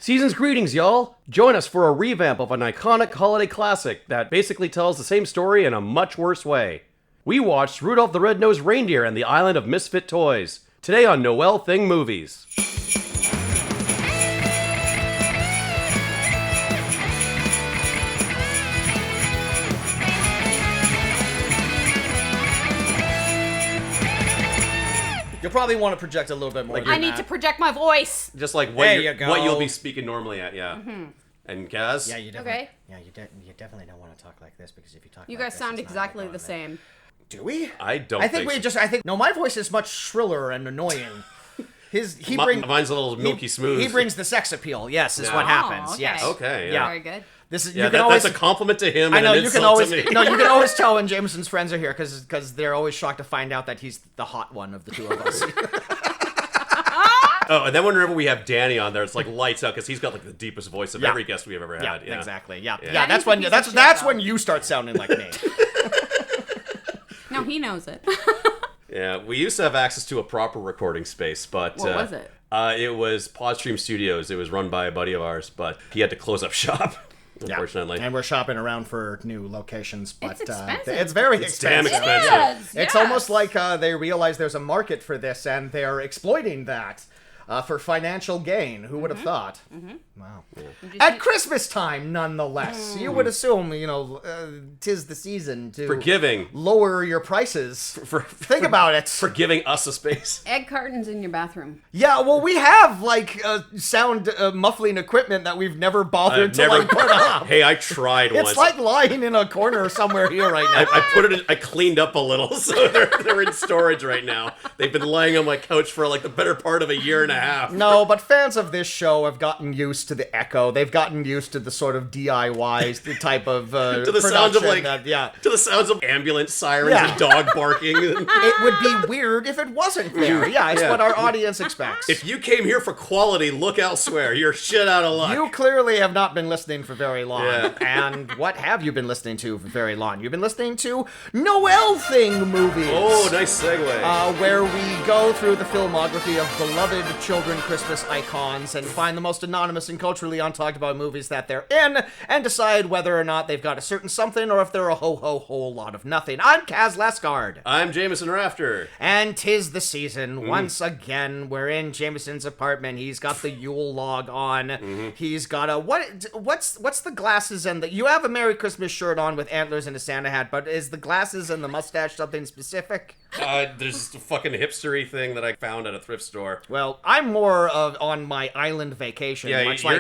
Season's greetings, y'all! Join us for a revamp of an iconic holiday classic that basically tells the same story in a much worse way. We watched Rudolph the Red-Nosed Reindeer and the Island of Misfit Toys, today on Noel Thing Movies. You'll probably want to project a little bit more. I need to project my voice. Just like There what, you go. what you'll be speaking normally at, yeah. Mm-hmm. And Kaz? Yeah, you definitely. Okay. Yeah, you definitely don't want to talk like this because if you talk, You like guys this, sound it's not exactly gonna the go same. Do we? I don't I think we so. just. I think no. My voice is much shriller and annoying. Mine's a little milky smooth. He brings the sex appeal. Yes, is Yeah. what Oh, happes. okay. Yes. Okay, Yeah. Very good. This is. Yeah, you can always. that's a compliment to him I and know an you can insult always. to me. No, you can always tell when Jameson's friends are here because they're always shocked to find out that he's the hot one of the two of us. Oh, and then whenever we have Danny on there, it's like lights out because he's got like the deepest voice of Yeah. every guest we've ever had. Yeah, exactly. Yeah, Yeah. yeah. That's when Danny's a piece of that's shit, when though. you start sounding like me. No, he knows it. Yeah, we used to have access to a proper recording space, but What was it? It was Podstream Studios. It was run by a buddy of ours, but he had to close up shop, unfortunately. And we're shopping around for new locations, but It's expensive. it's very It's damn expensive. expensive. Yes, It's yes. almost like they realize there's a market for this and they're exploiting that for financial gain. Who would have thought? Wow. At Christmas time, nonetheless. You would assume, tis the season to Forgiving. lower your prices. Think about it. For giving us a space. Egg cartons in your bathroom. Yeah, well, we have, sound muffling equipment that we've never bothered to, put up. Hey, I tried once. It's like lying in a corner somewhere here right now. I put it in, I cleaned up a little, so they're in storage right now. They've been laying on my couch for like the better part of a year and a half. No, but fans of this show have gotten used to the echo. They've gotten used to the sort of DIYs, the type of To the sounds of production to the sounds of ambulance sirens Yeah. and dog barking. It would be weird if it wasn't there. Yeah, it's Yeah. what our audience expects. If you came here for quality, look elsewhere. You're shit out of luck. You clearly have not been listening for very long. Yeah. And what have you been listening to for very long? You've been listening to Noel Thing Movies. Oh, nice segue. Where we go through the filmography of beloved children Christmas icons and find the most anonymous and culturally untalked about movies that they're in and decide whether or not they've got a certain something or if they're a whole lot of nothing. I'm Kaz Lasgard. I'm Jameson Rafter. And 'tis the season. Once again, we're in Jameson's apartment. He's got the Yule log on. He's got a what's the glasses and the you have a Merry Christmas shirt on with antlers and a Santa hat, but is the glasses and the mustache something specific? There's a fucking hipstery thing that I found at a thrift store. Well, I'm more of on my island vacation, Yeah, much you're-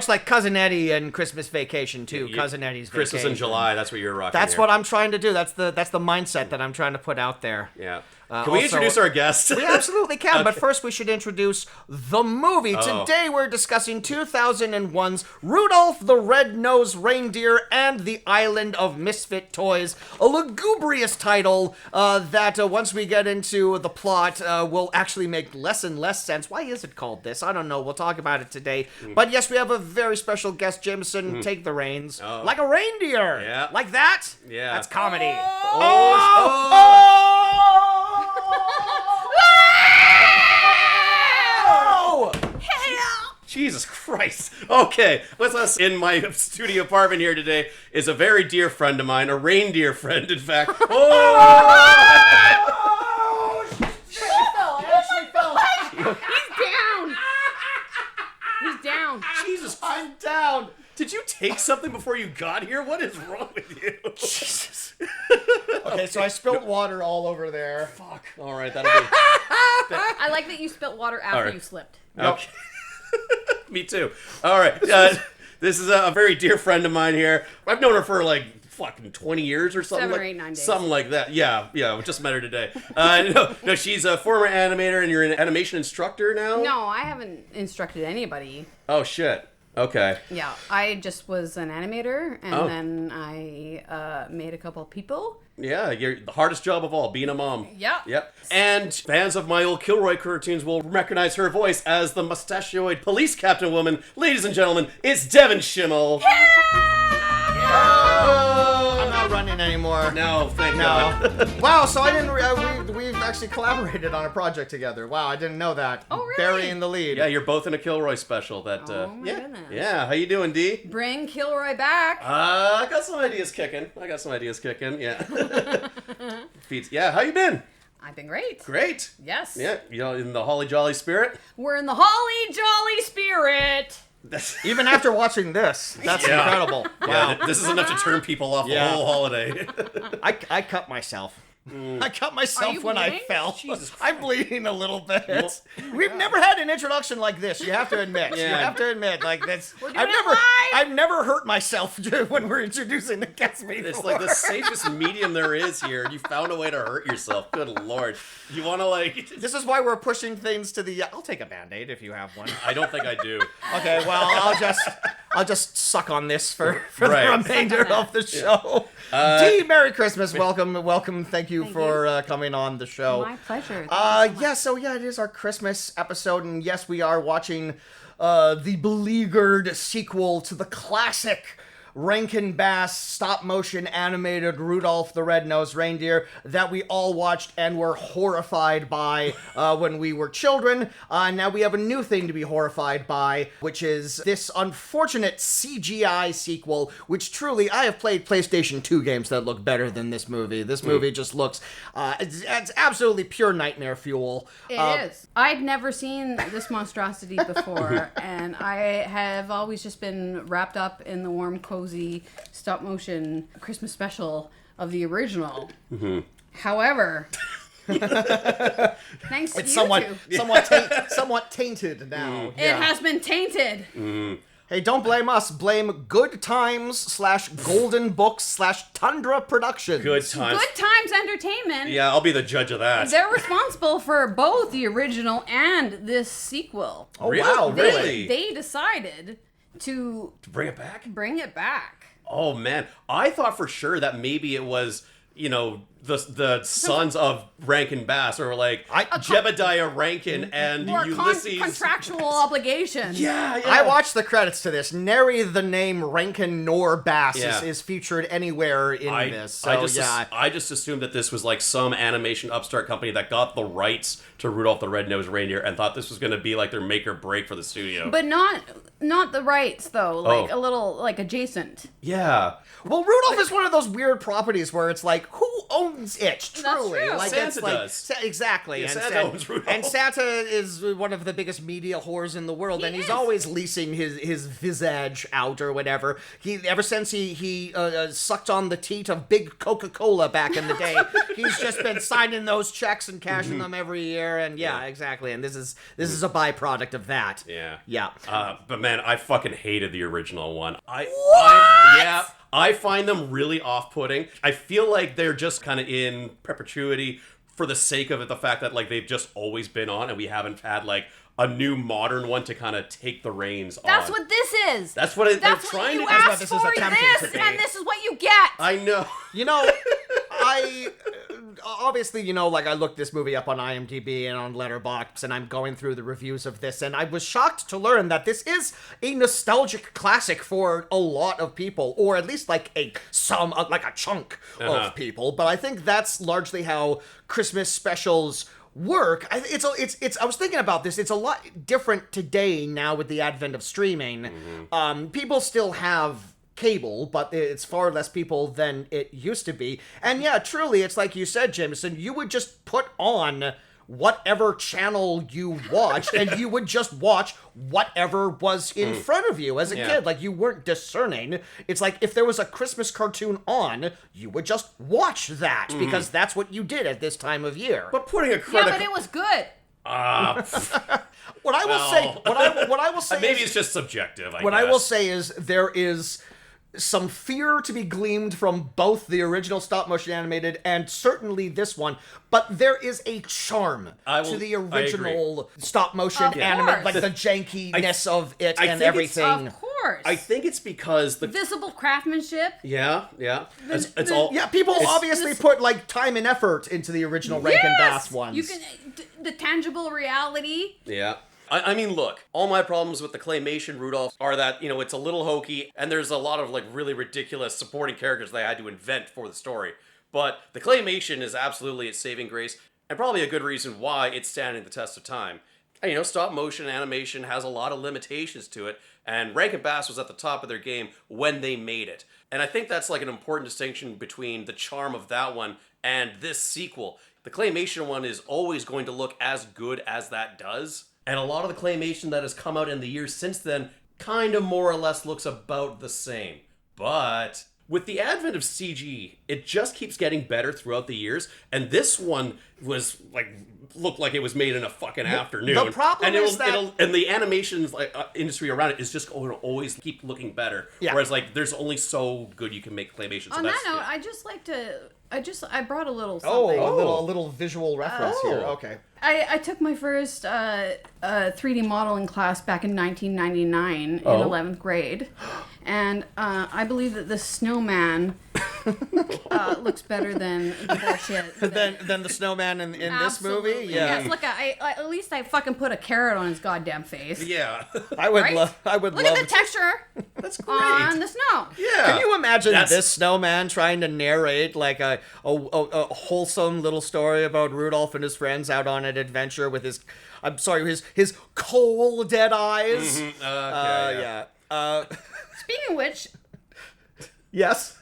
like cousin Eddie and Christmas Vacation too. Cousin Eddie's Christmas vacation. in July, that's what you're rocking. That's here. what I'm trying to do. That's the mindset that I'm trying to put out there. Yeah. Can we also- introduce our guest? We absolutely can, but first we should introduce the movie. Oh. Today we're discussing 2001's Rudolph the Red-Nosed Reindeer and the Island of Misfit Toys, a lugubrious title that once we get into the plot will actually make less and less sense. Why is it called this? I don't know. We'll talk about it today. But yes, we have a very special guest. Jameson, take the reins. Oh. Like a reindeer. Yeah. Like that? Yeah. That's comedy. Jesus Christ. Okay, with us in my studio apartment here today is a very dear friend of mine, a reindeer friend, in fact. He's down. Jesus, I'm down. did you take something before you got here? What is wrong with you? Jesus. Okay, so I spilled water all over there. Fuck. All right, that'll be... I like that you spilt water after right. you slipped. Okay. Me too. All right. This is a very dear friend of mine here. I've known her for like fucking 20 years or something. 7 or 8, 9 days. Something like that. Yeah. We just met her today. No, she's a former animator and you're an animation instructor now? No, I haven't instructed anybody. Oh, shit. Okay. Yeah, I just was an animator, and Oh. then I made a couple of people. Yeah, you're the hardest job of all, being a mom. Yeah. Yep. And fans of my old Kilroy cartoons will recognize her voice as the mustachioed police captain woman. Ladies and gentlemen, it's Devon Shimell. I'm not running mine anymore. No, thank No. God. Wow, so I didn't. We've actually collaborated on a project together. Wow, I didn't know that. Oh, really? Burying the lead. Yeah, you're both in a Kilroy special. That. Oh, my yeah. goodness. Yeah. How you doing, D? Bring Kilroy back. I got some ideas kicking. Yeah. Yeah. How you been? I've been great. Great. Yes. Yeah. You know, in the holly jolly spirit. We're in the holly jolly spirit. Even after watching this, that's Yeah. incredible. Wow. Yeah. This is enough to turn people off Yeah. the whole holiday. I cut myself. I cut Are myself you when I bleeding? fell. Jesus I'm bleeding a little bit. We've never had an introduction like this. You have to admit. You Yeah. have to admit, like this. We're doing it live. I've never hurt myself when we're introducing the guest before. It's like the safest medium there is here, and you found a way to hurt yourself. Good lord. You want to like? This is why we're pushing things to the. I'll take a Band-Aid if you have one. I don't think I do. Okay, well I'll just suck on this for Right. the remainder of the show. Dee, Merry Christmas. Welcome. Thank you for coming on the show. My pleasure. It is our Christmas episode, and yes, we are watching the beleaguered sequel to the classic Rankin Bass stop-motion animated Rudolph the Red-Nosed Reindeer that we all watched and were horrified by when we were children. Now we have a new thing to be horrified by, which is this unfortunate CGI sequel, which truly, I have played PlayStation 2 games that look better than this movie. This movie just looks, it's absolutely pure nightmare fuel. It is. I'd never seen this monstrosity before, and I have always just been wrapped up in the warm, cozy stop motion Christmas special of the original. Mm-hmm. However, thanks to It's you somewhat tainted now. two, it has been tainted. Hey, don't blame us. Blame Good Times / Golden Books / Tundra Productions. Good times. Good Times Entertainment. Yeah, I'll be the judge of that. They're responsible for both the original and this sequel. Oh, Really? wow, They, really? they decided to Bring it back. bring it back. Oh man, I thought for sure that maybe it was, you know, the sons of Rankin Bass, or like Jebediah Rankin and Or Ulysses. contractual obligation. Yeah. I watched the credits to this. Nary the name Rankin nor Bass Yeah. is featured anywhere in this. So, I just assumed that this was like some animation upstart company that got the rights to Rudolph the Red-Nosed Reindeer and thought this was going to be like their make or break for the studio. But not the rights though, like a little like adjacent. yeah. Well, Rudolph is one of those weird properties where it's like, who owns it? Truly, true. like Santa it's like, does. Exactly. Yeah, and Santa owns Rudolph. And Santa is one of the biggest media whores in the world, and he's is. always leasing his visage out or whatever. Ever since he sucked on the teat of Big Coca-Cola back in the day, he's just been signing those checks and cashing them every year. And yeah, exactly. And this is a byproduct of that. Yeah. Yeah. But man, I fucking hated the original one. I find them really off-putting. I feel like they're just kind of in perpetuity for the sake of it, the fact that like they've just always been on and we haven't had like a new modern one to kind of take the reins That's on. what this is. That's what they're That's what trying you to That's what asked this is for. attempting This to be. and this is what you get. I know. You know, I obviously, you know, like I looked this movie up on IMDb and on Letterboxd, and I'm going through the reviews of this, and I was shocked to learn that this is a nostalgic classic for a lot of people, or at least like a chunk of people. But I think that's largely how Christmas specials work. I was thinking about this. It's a lot different today now with the advent of streaming. People still have cable, but it's far less people than it used to be. And yeah, truly, it's like you said, Jameson, you would just put on whatever channel you watched, and you would just watch whatever was in front of you as a kid. Like, you weren't discerning. It's like, if there was a Christmas cartoon on, you would just watch that, because that's what you did at this time of year. But putting a Yeah, credit. but it was good. What I will say maybe is, it's just subjective. what I will say is there is some fear to be gleaned from both the original stop-motion animated and certainly this one, but there is a charm to the original stop-motion Of animated, like course. the jankiness of it I and think it's- everything. Of course. I think it's because the visible craftsmanship. it's all Yeah, people obviously put like time and effort into the original Rankin Bass ones. You can the tangible reality. yeah. I mean, look, all my problems with the claymation Rudolph are that, it's a little hokey, and there's a lot of, really ridiculous supporting characters they had to invent for the story. But the claymation is absolutely its saving grace, and probably a good reason why it's standing the test of time. And, stop motion animation has a lot of limitations to it, and Rankin Bass was at the top of their game when they made it. And I think that's an important distinction between the charm of that one and this sequel. The claymation one is always going to look as good as that does. And a lot of the claymation that has come out in the years since then kind of more or less looks about the same. But with the advent of CG, it just keeps getting better throughout the years. And this one was looked like it was made in a fucking afternoon. The problem is that... and the animation industry around it is just going to always keep looking better. Yeah. Whereas there's only so good you can make claymation. On that note, I brought a little something. Oh, a little visual reference here. Okay. I took my first 3D modeling class back in 1999 in 11th grade, and I believe that the snowman looks better than the bullshit. Than the snowman in this movie? Absolutely. Yeah. Yes, look, at least I fucking put a carrot on his goddamn face. Yeah. I would Right? love Look at the texture That's great. on the snow. Yeah. Can you imagine this snowman trying to narrate a wholesome little story about Rudolph and his friends out on an adventure with his cold dead eyes? Mm-hmm. Okay, Yeah. Speaking of which, Yes.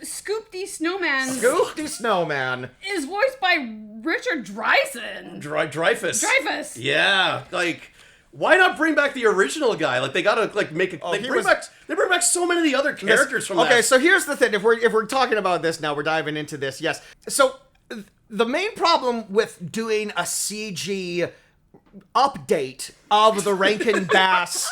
Scoop the Snowman Scoop the Snowman. is voiced by Richard Dreyfuss. Dreyfuss. Yeah. Why not bring back the original guy? They gotta make it. They bring back so many of the other characters from that. Okay, so here's the thing. If we're talking about this now, we're diving into this. Yes. So the main problem with doing a CG update of the Rankin Bass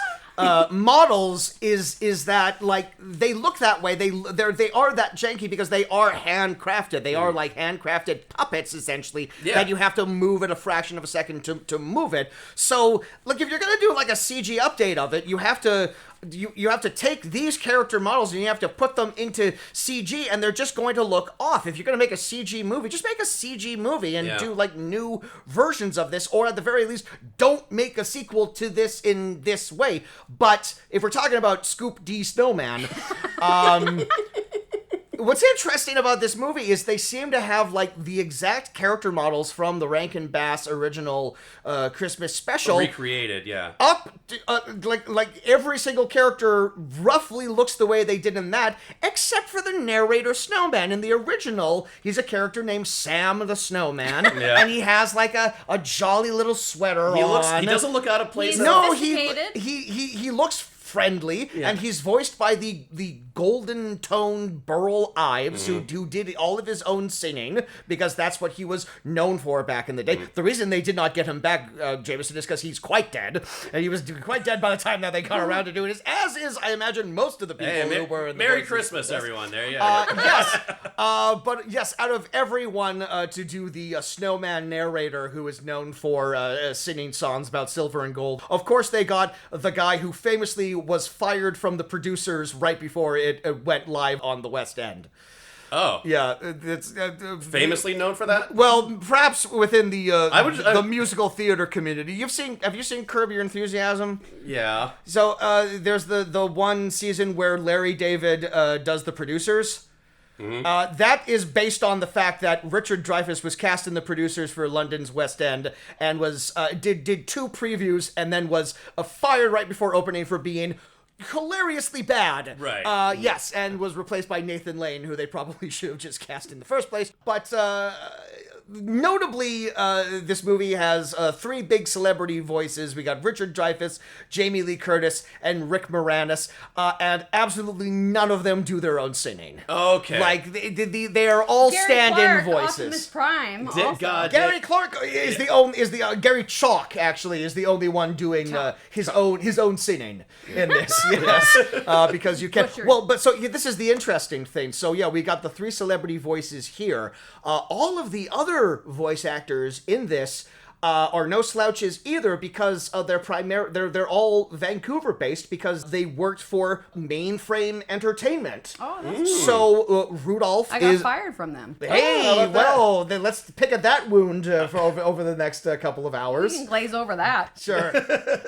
models is that they look that way. They are that janky because they are handcrafted. They are handcrafted puppets essentially that you have to move at a fraction of a second to move it. So if you're gonna do a CG update of it, you have to take these character models and you have to put them into CG, and they're just going to look off. If you're going to make a CG movie, just make a CG movie and do new versions of this, or at the very least, don't make a sequel to this in this way. But if we're talking about Scoop D Snowman, what's interesting about this movie is they seem to have the exact character models from the Rankin Bass original Christmas special recreated, yeah. Up to, every single character roughly looks the way they did in that, except for the narrator Snowman. In the original, he's a character named Sam the Snowman, and he has a jolly little sweater on. He doesn't look out of place. He looks friendly, and he's voiced by the golden tone Burl Ives, who did all of his own singing, because that's what he was known for back in the day. The reason they did not get him back, Jameson, is because he's quite dead, and he was quite dead by the time that they got around to doing it, as is, I imagine, most of the people who were in the Merry voices Christmas, of this. everyone. There, Yes. But yes, out of everyone to do the snowman narrator who is known for singing songs about silver and gold, of course they got the guy who famously was fired from the producers right before it went live on the West End. Oh. Yeah, it's famously known for that? Well, perhaps within the musical theater community. Have you seen Curb Your Enthusiasm? Yeah. So there's the one season where Larry David does the producers. Mm-hmm. That is based on the fact that Richard Dreyfuss was cast in the producers for London's West End and was did 2 previews and then was fired right before opening for being hilariously bad. Right. Yes, and was replaced by Nathan Lane, who they probably should have just cast in the first place. But notably, this movie has 3 big celebrity voices. We got Richard Dreyfuss, Jamie Lee Curtis, and Rick Moranis, and absolutely none of them do their own singing. Okay. They are all Gary stand-in Clark, voices. Optimus Prime. Also. Gary Clark is Gary Chalk actually is the only one doing his own singing in this. Yes, because you can. Butchered. Well, but so this is the interesting thing. So yeah, we got the 3 celebrity voices here. All of the other voice actors in this are no slouches either because they're all Vancouver based because they worked for Mainframe Entertainment. Oh, that's cool. So Rudolph I got is fired from them. Hey, well, then let's pick at that wound for over the next couple of hours. You can glaze over that. Sure.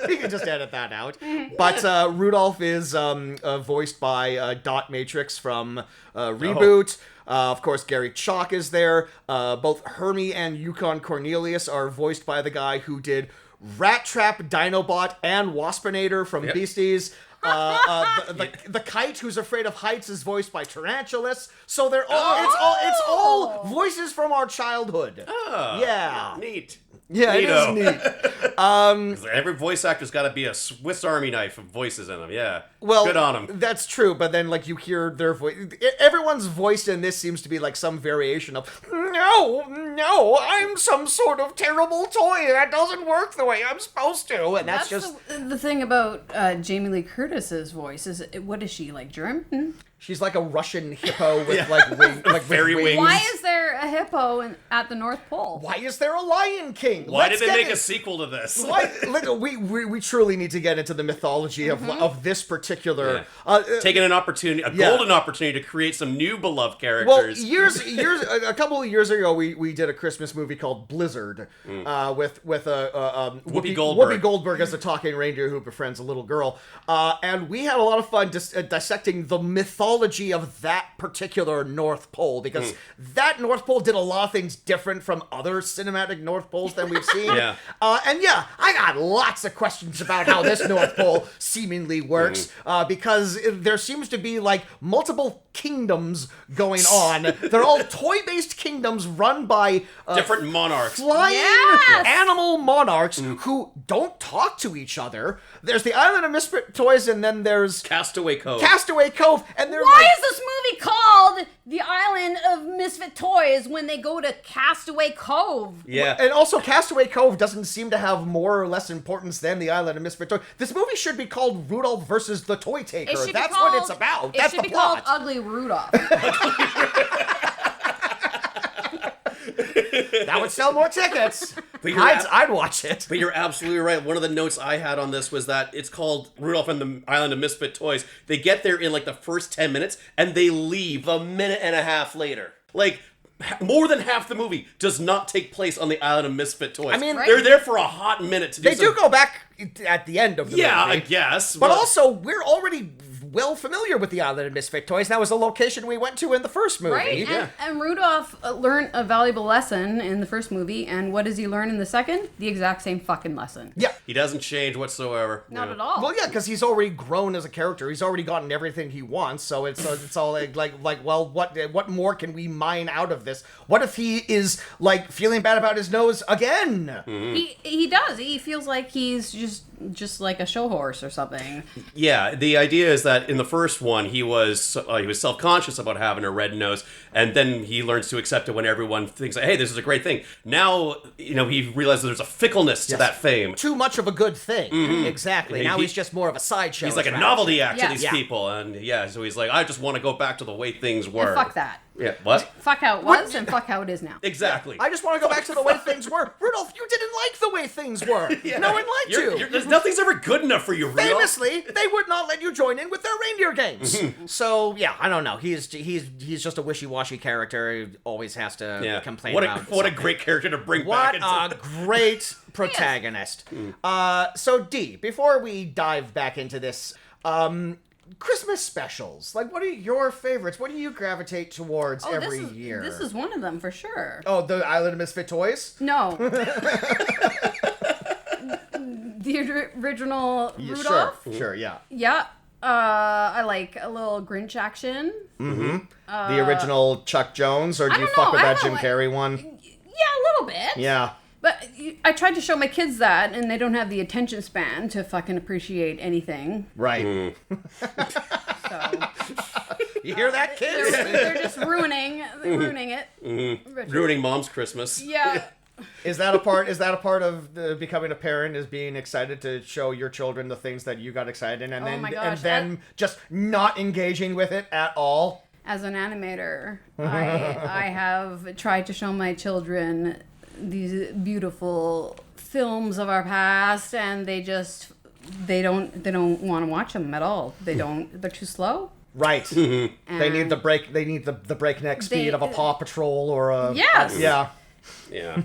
You can just edit that out. But Rudolph is voiced by Dot Matrix from Reboot. Of course, Gary Chalk is there. Both Hermie and Yukon Cornelius are voiced by the guy who did Rat Trap, Dinobot, and Waspinator from Beasties. The kite who's afraid of heights is voiced by Tarantulas. So they're all it's all voices from our childhood. Oh, Yeah. neat. Yeah, it is neat. Every voice actor's got to be a Swiss Army knife of voices in them. Yeah. Well, good on them. That's true, but then like you hear their voice. Everyone's voice in this seems to be like some variation of no, I'm some sort of terrible toy that doesn't work the way I'm supposed to, and that's just the thing about Jamie Lee Curtis's voice. Is what is she like German? she's like a Russian hippo with like fairy wings. Why is there a hippo at the North Pole? Why is there a Lion King? Why did they make a sequel to this? We truly need to get into the mythology of this particular taking an opportunity, golden opportunity to create some new beloved characters. Well, a couple of years ago, we did a Christmas movie called Blizzard with Whoopi Goldberg. Whoopi Goldberg as a talking reindeer who befriends a little girl, and we had a lot of fun dissecting the mythology of that particular North Pole because that North Pole did a lot of things different from other cinematic North Poles than we've seen. I got lots of questions about how this North Pole seemingly works because there seems to be like multiple kingdoms going on. They're all toy-based kingdoms run by different monarchs. Flying animal monarchs who don't talk to each other. There's the Island of Misfit Toys, and then there's Castaway Cove. And they're Why is this movie called The Island of Misfit Toys when they go to Castaway Cove? Yeah. And also, Castaway Cove doesn't seem to have more or less importance than the Island of Misfit Toys. This movie should be called Rudolph versus the Toy Taker. That's what it's about. That's the plot. It should be called Ugly Rudolph. That would sell more tickets. I'd watch it. But you're absolutely right. One of the notes I had on this was that it's called Rudolph and the Island of Misfit Toys. They get there in like the first 10 minutes and they leave a minute and a half later. Like, more than half the movie does not take place on the Island of Misfit Toys. I mean, they're there for a hot minute to do They do go back at the end of the movie. Yeah, I guess. But also, we're already well familiar with the Island of Misfit Toys. That was a location we went to in the first movie. Right? And Rudolph learned a valuable lesson in the first movie, and what does he learn in the second? The exact same fucking lesson. Yeah. He doesn't change whatsoever. Not at all. Well, yeah, because he's already grown as a character. He's already gotten everything he wants, so it's all like, well, what more can we mine out of this? What if he is, like, feeling bad about his nose again? He does. He feels like he's just like a show horse or something. Yeah, the idea is that in the first one, he was self-conscious about having a red nose, and then he learns to accept it when everyone thinks, hey, this is a great thing. Now, he realizes there's a fickleness to that fame. Too much of a good thing. Exactly. Now he's just more of a sideshow. He's like a novelty act to these people, and so he's like, I just want to go back to the way things were. And fuck that. Yeah, what? Fuck how it was and fuck how it is now. Exactly. I just want to go back to the way things were. Rudolph, you didn't like the way things were. No one liked you. Nothing's ever good enough for you, Rudolph. Famously, they would not let you join in with their reindeer games. So, yeah, I don't know. He's just a wishy-washy character. He always has to complain about What a great character to bring back into... What a great protagonist. So, Dee, before we dive back into this... Christmas specials. Like, what are your favorites? What do you gravitate towards every year? This is one of them for sure. Oh, the Island of Misfit Toys? No. The original Rudolph? Sure, yeah. Yeah. I like a little Grinch action. The original Chuck Jones, or do you fuck with that Jim Carrey one? Yeah, a little bit. Yeah. But I tried to show my kids that, and they don't have the attention span to fucking appreciate anything. Right. So you hear that, kids? they're just ruining it. Ruining mom's Christmas. Yeah. Is that a part of becoming a parent, is being excited to show your children the things that you got excited in, and then just not engaging with it at all? As an animator, I have tried to show my children these beautiful films of our past, and they don't want to watch them at all. They're too slow. Right. They need the break. They need the breakneck speed of a Paw Patrol or a. Yes. Yeah. Yeah.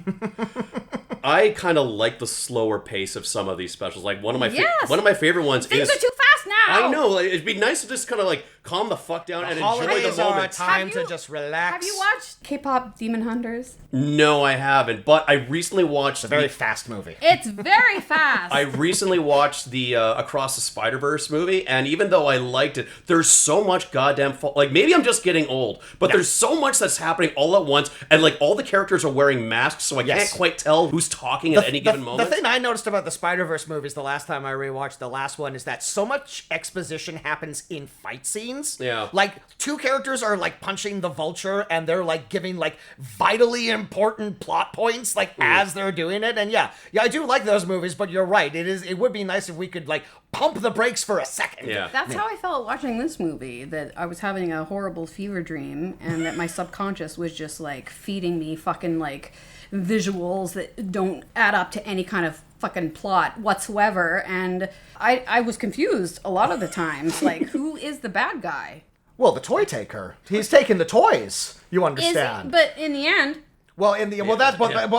I kind of like the slower pace of some of these specials. Like one of my favorite ones Things is are too fast now. I know. Like, it'd be nice to just kind of like calm the fuck down and enjoy the Holidays are a moment. time to just relax. Have you watched K-pop Demon Hunters? No, I haven't. But I recently watched It's a very fast movie. It's very fast. I recently watched the Across the Spider-Verse movie, and even though I liked it, there's so much goddamn like maybe I'm just getting old, but there's so much that's happening all at once, and like all the characters are wearing masks, so I can't quite tell who's talking at any given moment. The thing I noticed about the Spider-Verse movies the last time I rewatched the last one is that so much exposition happens in fight scenes. Yeah. Like, two characters are, like, punching the Vulture, and they're, like, giving, like, vitally important plot points, like, as they're doing it. And yeah, I do like those movies, but you're right. It would be nice if we could, like, pump the brakes for a second. Yeah. That's how I felt watching this movie, that I was having a horrible fever dream, and that my subconscious was just, like, feeding me fucking, like, visuals that don't add up to any kind of fucking plot whatsoever, and I was confused a lot of the times. Like, who is the bad guy? Well, the toy taker. He's taking the toys. You understand? But in the end, Well,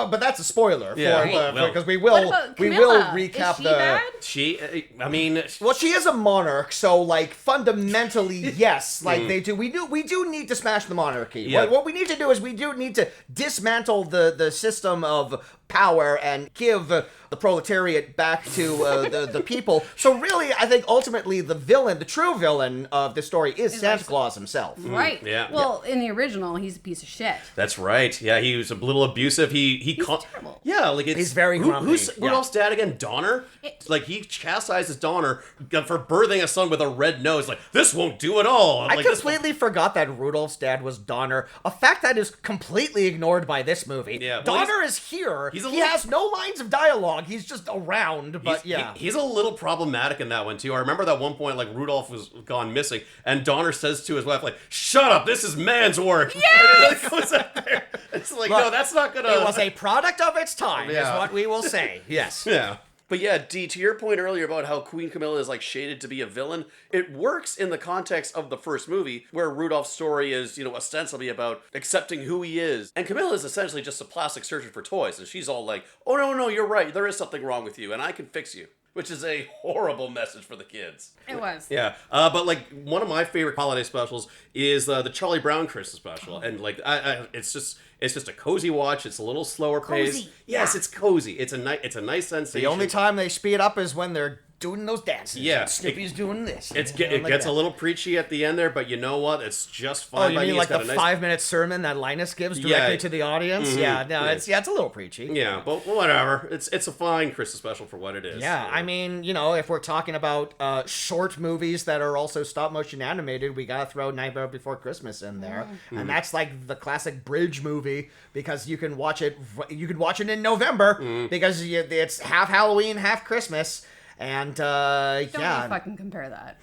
but that's a spoiler because we will recap is she bad? She, I mean, Well, she is a monarch, so like fundamentally, yes, like they do. We do need to smash the monarchy. Yeah. What we need to do is we do need to dismantle the system of power and give the proletariat back to the people. So really, I think ultimately the true villain of the story is Santa Claus himself. Right. Yeah. Well, in the original, he's a piece of shit. that's right. Yeah, he was a little abusive. He's terrible. Yeah, like it's He's very grumpy. Who's Yeah. Rudolph's dad again? Donner. Like he chastises Donner for birthing a son with a red nose. Like this won't do at all. I Like, this completely forgot that Rudolph's dad was Donner. A fact that is completely ignored by this movie. Yeah, well, Donner is here. he's He has no lines of dialogue. He's just around. But he's a little problematic in that one too. I remember that one point, like Rudolph was gone missing, and Donner says to his wife, like, "Shut up, this is man's work." Yes! It goes out there. It's like, Look, no, that's not gonna. It was a product of its time, Yeah. is what we will say. Yes. Yeah. But yeah, D, to your point earlier about how Queen Camilla is like shaded to be a villain, it works in the context of the first movie, where Rudolph's story is, ostensibly about accepting who he is. And Camilla is essentially just a plastic surgeon for toys, and she's all like, "Oh no, you're right, there is something wrong with you, and I can fix you." Which is a horrible message for the kids. It was. Yeah, but like one of my favorite holiday specials is the Charlie Brown Christmas special, and like it's just a cozy watch. It's a little slower pace. Cozy. Yes, it's cozy. It's a nice sensation. The only time they speed up is when they're doing those dances. Yeah. And Snippy's doing this. it like gets that. a little preachy at the end there, but you know what? It's just Oh, fine you by mean me. like It's the got a nice 5-minute sermon that Linus gives directly to the audience? Yeah, no, it's a little preachy. Yeah, but whatever. It's a fine Christmas special for what it is. Yeah, I mean, if we're talking about short movies that are also stop-motion animated, we gotta throw Nightmare Before Christmas in there, and that's like the classic bridge movie because you can watch it in November because it's half Halloween, half Christmas. And Don't even fucking compare that.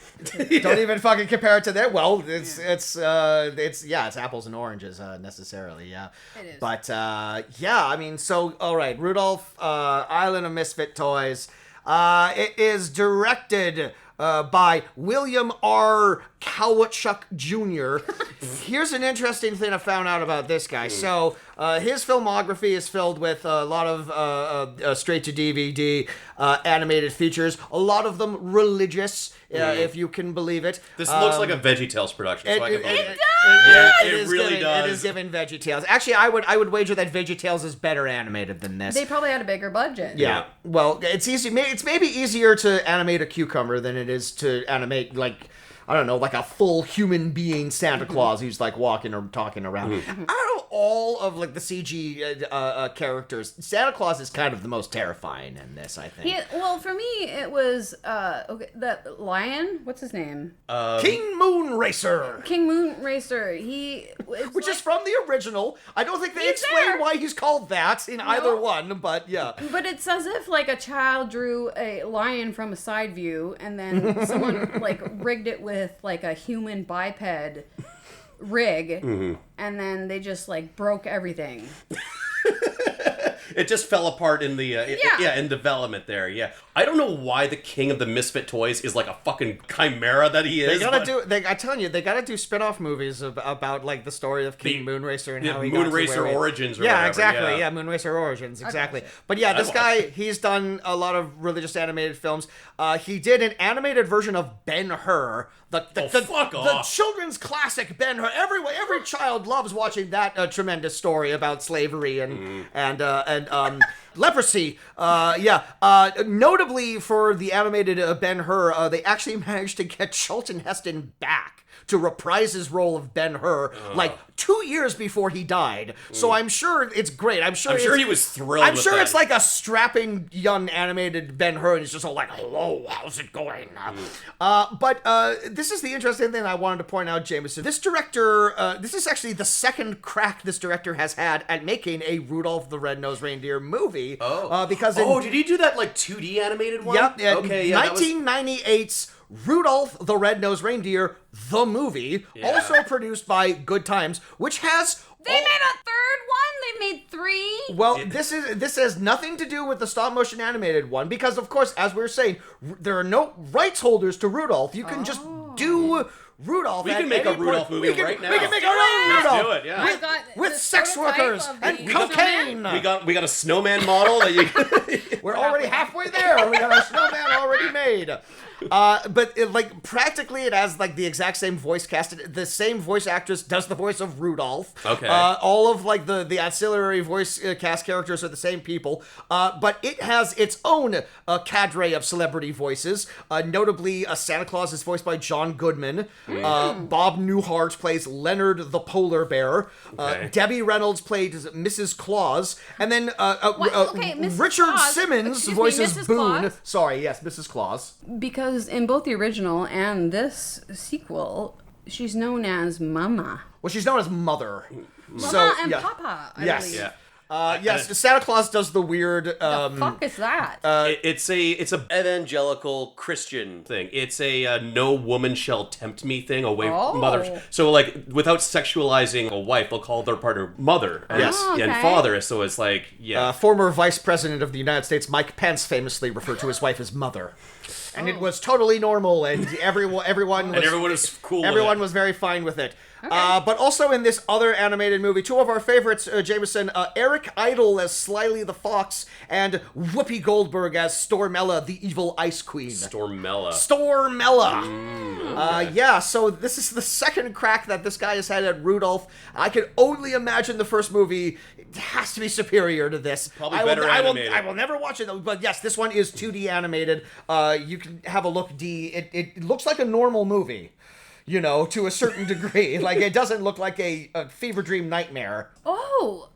don't even fucking compare it to that. Well, it's apples and oranges necessarily. Yeah, It is. But I mean, so all right, Rudolph, Island of Misfit Toys. It is directed by William R. Kowalchuk Jr. Here's an interesting thing I found out about this guy. So his filmography is filled with a lot of straight-to-DVD animated features, a lot of them religious, if you can believe it. This looks like a VeggieTales production, so I can believe it. Yeah, it really does. It is given VeggieTales. Actually, I would wager that VeggieTales is better animated than this. They probably had a bigger budget. Yeah. Well, it's easy. It's maybe easier to animate a cucumber than it is to animate like a full human being Santa Claus who's like walking or talking around. Out of all of like the CG characters, Santa Claus is kind of the most terrifying in this, I think. Well, for me, it was that lion. What's his name? King Moonracer. King Moonracer. Which is from the original. I don't think they He's explain there. why he's called that in either one, but yeah. But it's as if like a child drew a lion from a side view, and then someone like rigged it with like a human biped rig, and then they just like broke everything. it just fell apart in the in development there. Yeah, I don't know why the king of the Misfit toys is like a fucking chimera that he is. I'm telling you, they gotta do spin-off movies about like the story of King Moonracer and how he got to Moonracer where he- Origins. Or Yeah, whatever. exactly. Yeah, Moonracer Origins, exactly. But yeah, this guy, he's done a lot of religious animated films. He did an animated version of Ben-Hur, fuck the off. children's classic Ben-Hur. Every child loves watching that tremendous story about slavery and leprosy. Notably for the animated Ben-Hur, they actually managed to get Charlton Heston back to reprise his role of Ben-Hur like 2 years before he died. So I'm sure it's great. I'm sure he was thrilled. I'm with sure that. it's like a strapping young animated Ben-Hur, and he's just all like, "Hello, how's it going?" But this is the interesting thing I wanted to point out, Jameson. This director, this is actually the second crack this director has had at making a Rudolph the Red-Nosed Reindeer movie. Because did he do that like 2D animated one? Yep. Okay. Yeah. 1998's Rudolph the Red-Nosed Reindeer, the movie, also produced by Good Times, which has... They made a third one? They made 3? Well, this has nothing to do with the stop-motion animated one, because, of course, as we were saying, there are no rights holders to Rudolph. You can just do... Rudolph. We can make a Rudolph movie right now. We can make our own Let's Rudolph. do it, yeah. I've got With the sex prototype workers of and the cocaine. snowman. We got a snowman model that you. We're already halfway there. We got our snowman already made. But practically it has like the exact same voice cast. The same voice actress does the voice of Rudolph. Okay. All of like the ancillary voice cast characters are the same people. But it has its own cadre of celebrity voices. Notably, Santa Claus is voiced by John Goodman. Bob Newhart plays Leonard the Polar Bear. Okay. Debbie Reynolds plays Mrs. Claus. And then Mrs. Richard Claus. Simmons Excuse me, voices Mrs. Boone. Claus? Sorry, yes, Mrs. Claus. Because in both the original and this sequel, she's known as Mama. Well, she's known as Mother. Mama and Papa, I Yes. believe. Yeah. Yes, Santa Claus does the weird... The fuck is that? It's a evangelical Christian thing. It's a no woman shall tempt me thing away from mother. So like without sexualizing a wife, they'll call their partner mother and, Yes. and Okay. father. So it's like former Vice President of the United States, Mike Pence, famously referred to his wife as Mother. And it was totally normal, and everyone was... and everyone is cool. Everyone with it. was very fine with it. But also in this other animated movie, two of our favorites, Jameson, Eric Idle as Slyly the Fox, and Whoopi Goldberg as Stormella, the evil ice queen. Stormella. Yeah, so this is the second crack that this guy has had at Rudolph. I can only imagine the first movie has to be superior to this. Probably better animated. I will never watch it, but yes, this one is 2D animated. You can have a look, D. It looks like a normal movie. You know, to a certain degree. Like, it doesn't look like a fever dream nightmare. Oh.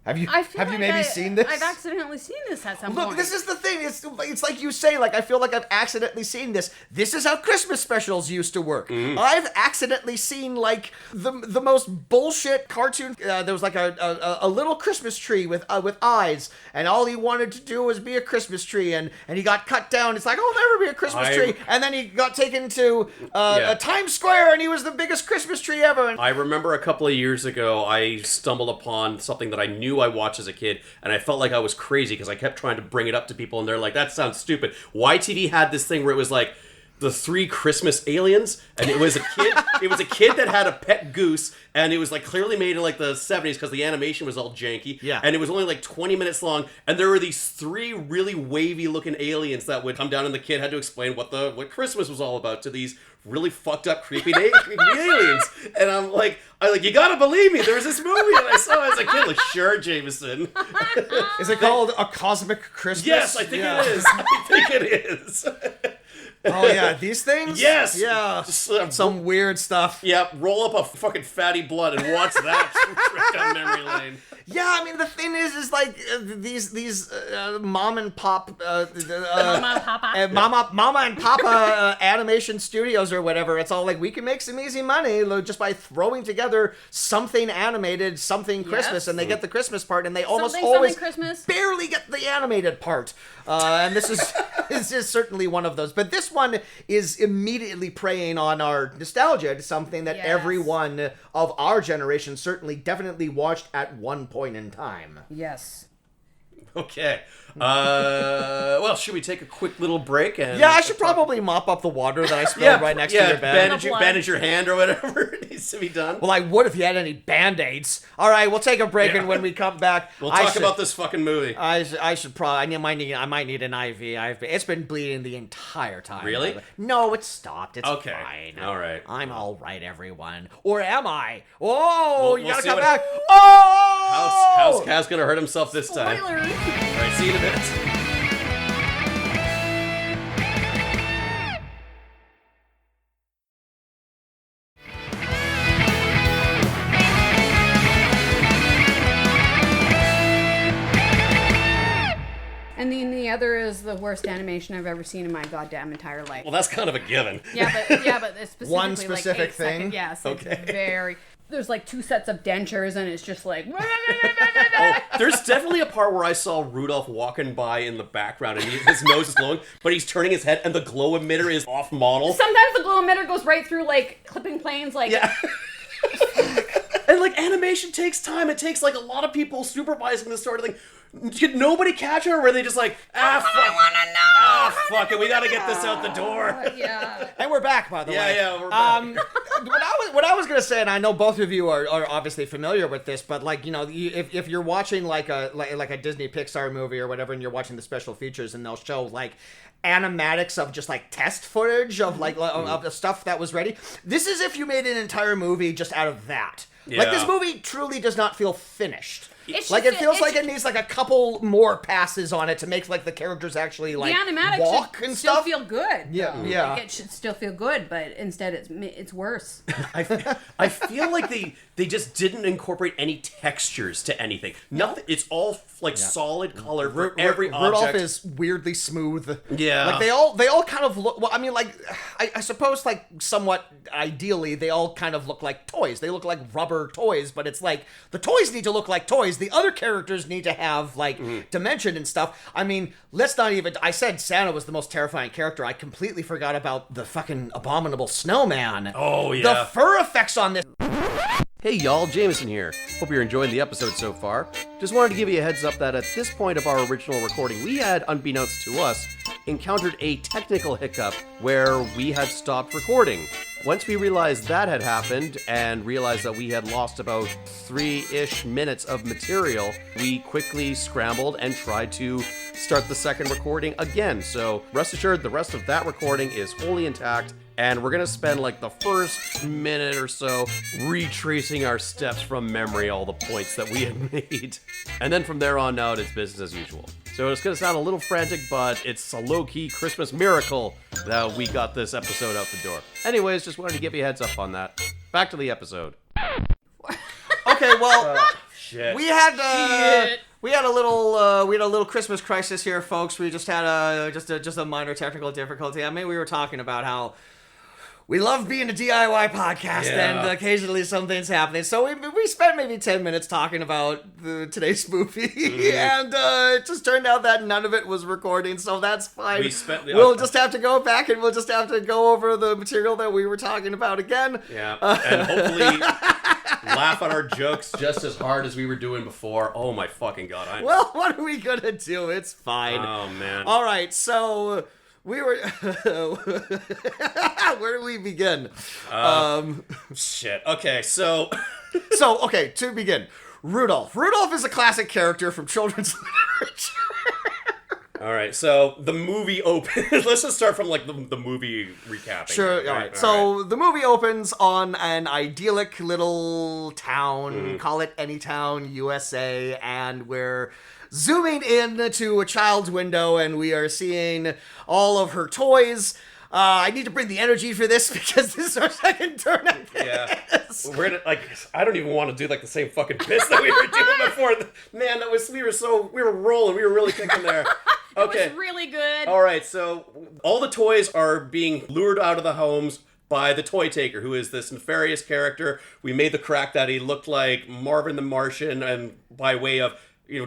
Have you like maybe seen this? I've accidentally seen this at some point. Look, this is the thing. It's like you say, like, I feel like I've accidentally seen this. This is how Christmas specials used to work. I've accidentally seen, like, the most bullshit cartoon. There was, like, a little Christmas tree with eyes, and all he wanted to do was be a Christmas tree, and he got cut down. It's like, I'll never be a Christmas tree. And then he got taken to Times Square, and he was the biggest Christmas tree ever. And I remember a couple of years ago, I stumbled upon something that I knew I watched as a kid, and I felt like I was crazy because I kept trying to bring it up to people, and they're like, that sounds stupid. YTV had this thing where it was like the 3 Christmas aliens, and it was a kid. It was a kid that had a pet goose, and it was like clearly made in like the 70s because the animation was all janky. Yeah. And it was only like 20 minutes long, and there were these 3 really wavy looking aliens that would come down, and the kid had to explain what Christmas was all about to these really fucked up creepy aliens. And I'm like, you gotta believe me, there was this movie and I saw it as a kid. Like, sure, Jameson. is it called A Cosmic Christmas? Yes, I think it is. I think it is. Oh yeah, these things? Yes. Yeah. Just, some weird stuff. Yeah, roll up a fucking fatty blood and watch that trip down memory lane. Yeah, I mean the thing is like these mom and pop, mama and papa animation studios or whatever. It's all like, we can make some easy money just by throwing together something animated, something Christmas, and they get the Christmas part, and they almost always Christmas. barely get the animated part. And this is certainly one of those. But this one is immediately preying on our nostalgia to something that everyone of our generation certainly definitely watched at one point in time. Yes. Okay. Well, should we take a quick little break? And Yeah, I should probably mop up the water that I spilled right next to your bed. bandage your hand or whatever needs to be done. Well, I would if you had any Band-Aids. All right, we'll take a break, and when we come back, We'll talk about this fucking movie. I should probably. I might need an IV. It's been bleeding the entire time. Really? No, it stopped. It's Okay. fine. All right. I'm all right, everyone. Or am I? Oh, you we'll gotta see come what- back. Oh! How's Kaz gonna hurt himself this time? Spoilers. All right, see you in a minute. And then the other is the worst animation I've ever seen in my goddamn entire life. Well, that's kind of a given. Yeah, but it's specifically One specific like 8 thing? seconds. Yes, Okay. it's very. There's like 2 sets of dentures, and it's just like. There's definitely a part where I saw Rudolph walking by in the background, and his nose is glowing, but he's turning his head, and the glow emitter is off model. Sometimes the glow emitter goes right through like clipping planes, like. Yeah. And like animation takes time. It takes like a lot of people supervising this sort of thing. Could nobody catch her? Or were they just like, fuck it, we gotta get this out the door. Yeah. And we're back, by the way. Yeah, we're back. What I was gonna say, and I know both of you are obviously familiar with this, but like if you're watching like a Disney Pixar movie or whatever, and you're watching the special features, and they'll show like animatics of just like test footage of of the stuff that was ready. This is if you made an entire movie just out of that. Like this movie truly does not feel finished. It feels like it needs like a couple more passes on it to make like the characters actually like the animatics walk should and still stuff. feel good. Yeah, though. yeah. Like, it should still feel good, but instead it's worse. I feel like they just didn't incorporate any textures to anything. Nothing. It's all like solid color for every object. Rudolph is weirdly smooth. Yeah. Like they all kind of look. Well, I mean, like I suppose like somewhat ideally they all kind of look like toys. They look like rubber toys, but it's like the toys need to look like toys. The other characters need to have like dimension and stuff. I mean, let's not even. I said Santa was the most terrifying character. I completely forgot about the fucking abominable snowman. Oh yeah. The fur effects on this. Hey y'all, Jameson here. Hope you're enjoying the episode so far. Just wanted to give you a heads up that at this point of our original recording, we had, unbeknownst to us, encountered a technical hiccup where we had stopped recording. Once we realized that had happened and realized that we had lost about 3-ish minutes of material, we quickly scrambled and tried to start the second recording again. So rest assured, the rest of that recording is wholly intact. And we're gonna spend like the first minute or so retracing our steps from memory, all the points that we had made. And then from there on out, it's business as usual. So it's gonna sound a little frantic, but it's a low-key Christmas miracle that we got this episode out the door. Anyways, just wanted to give you a heads up on that. Back to the episode. Okay, well, Shit. we had a little Christmas crisis here, folks. We just had just a minor technical difficulty. I mean, we were talking about how we love being a DIY podcast, and occasionally something's happening. So we spent maybe 10 minutes talking about today's movie, and it just turned out that none of it was recording, so that's fine. We'll just have to go back, and we'll just have to go over the material that we were talking about again. Yeah, and hopefully laugh at our jokes just as hard as we were doing before. Oh my fucking god. Well, what are we gonna do? It's fine. Oh man. All right, so we were. Where do we begin? Shit. Okay, so Okay, to begin, Rudolph. Rudolph is a classic character from children's literature. all right, so the movie opens. Let's just start from like the movie recapping. Sure. All right. So the movie opens on an idyllic little town. Call it Anytown, USA, and we're zooming in to a child's window, and we are seeing all of her toys. I need to bring the energy for this because this is our second turn at this. We're gonna I don't even want to do like the same fucking bits that we were doing before. Man, we were rolling. We were really kicking there. Okay. It was really good. All right, so all the toys are being lured out of the homes by the toy taker, who is this nefarious character. We made the crack that he looked like Marvin the Martian, and by way of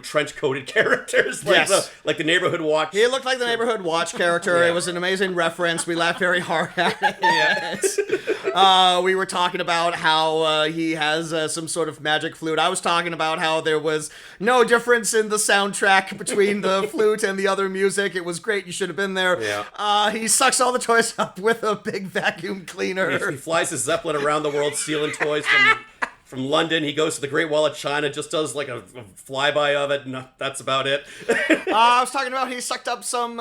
trench-coated characters, Yes. like the Neighborhood Watch. He looked like the Neighborhood Watch character. Yeah. It was an amazing reference. We laughed very hard at it. We were talking about how he has some sort of magic flute. I was talking about how there was no difference in the soundtrack between the flute and the other music. It was great. You should have been there. Yeah. He sucks all the toys up with a big vacuum cleaner. He flies his Zeppelin around the world stealing toys from London. He goes to the Great Wall of China, just does like a flyby of it, and that's about it. I was talking about he sucked up some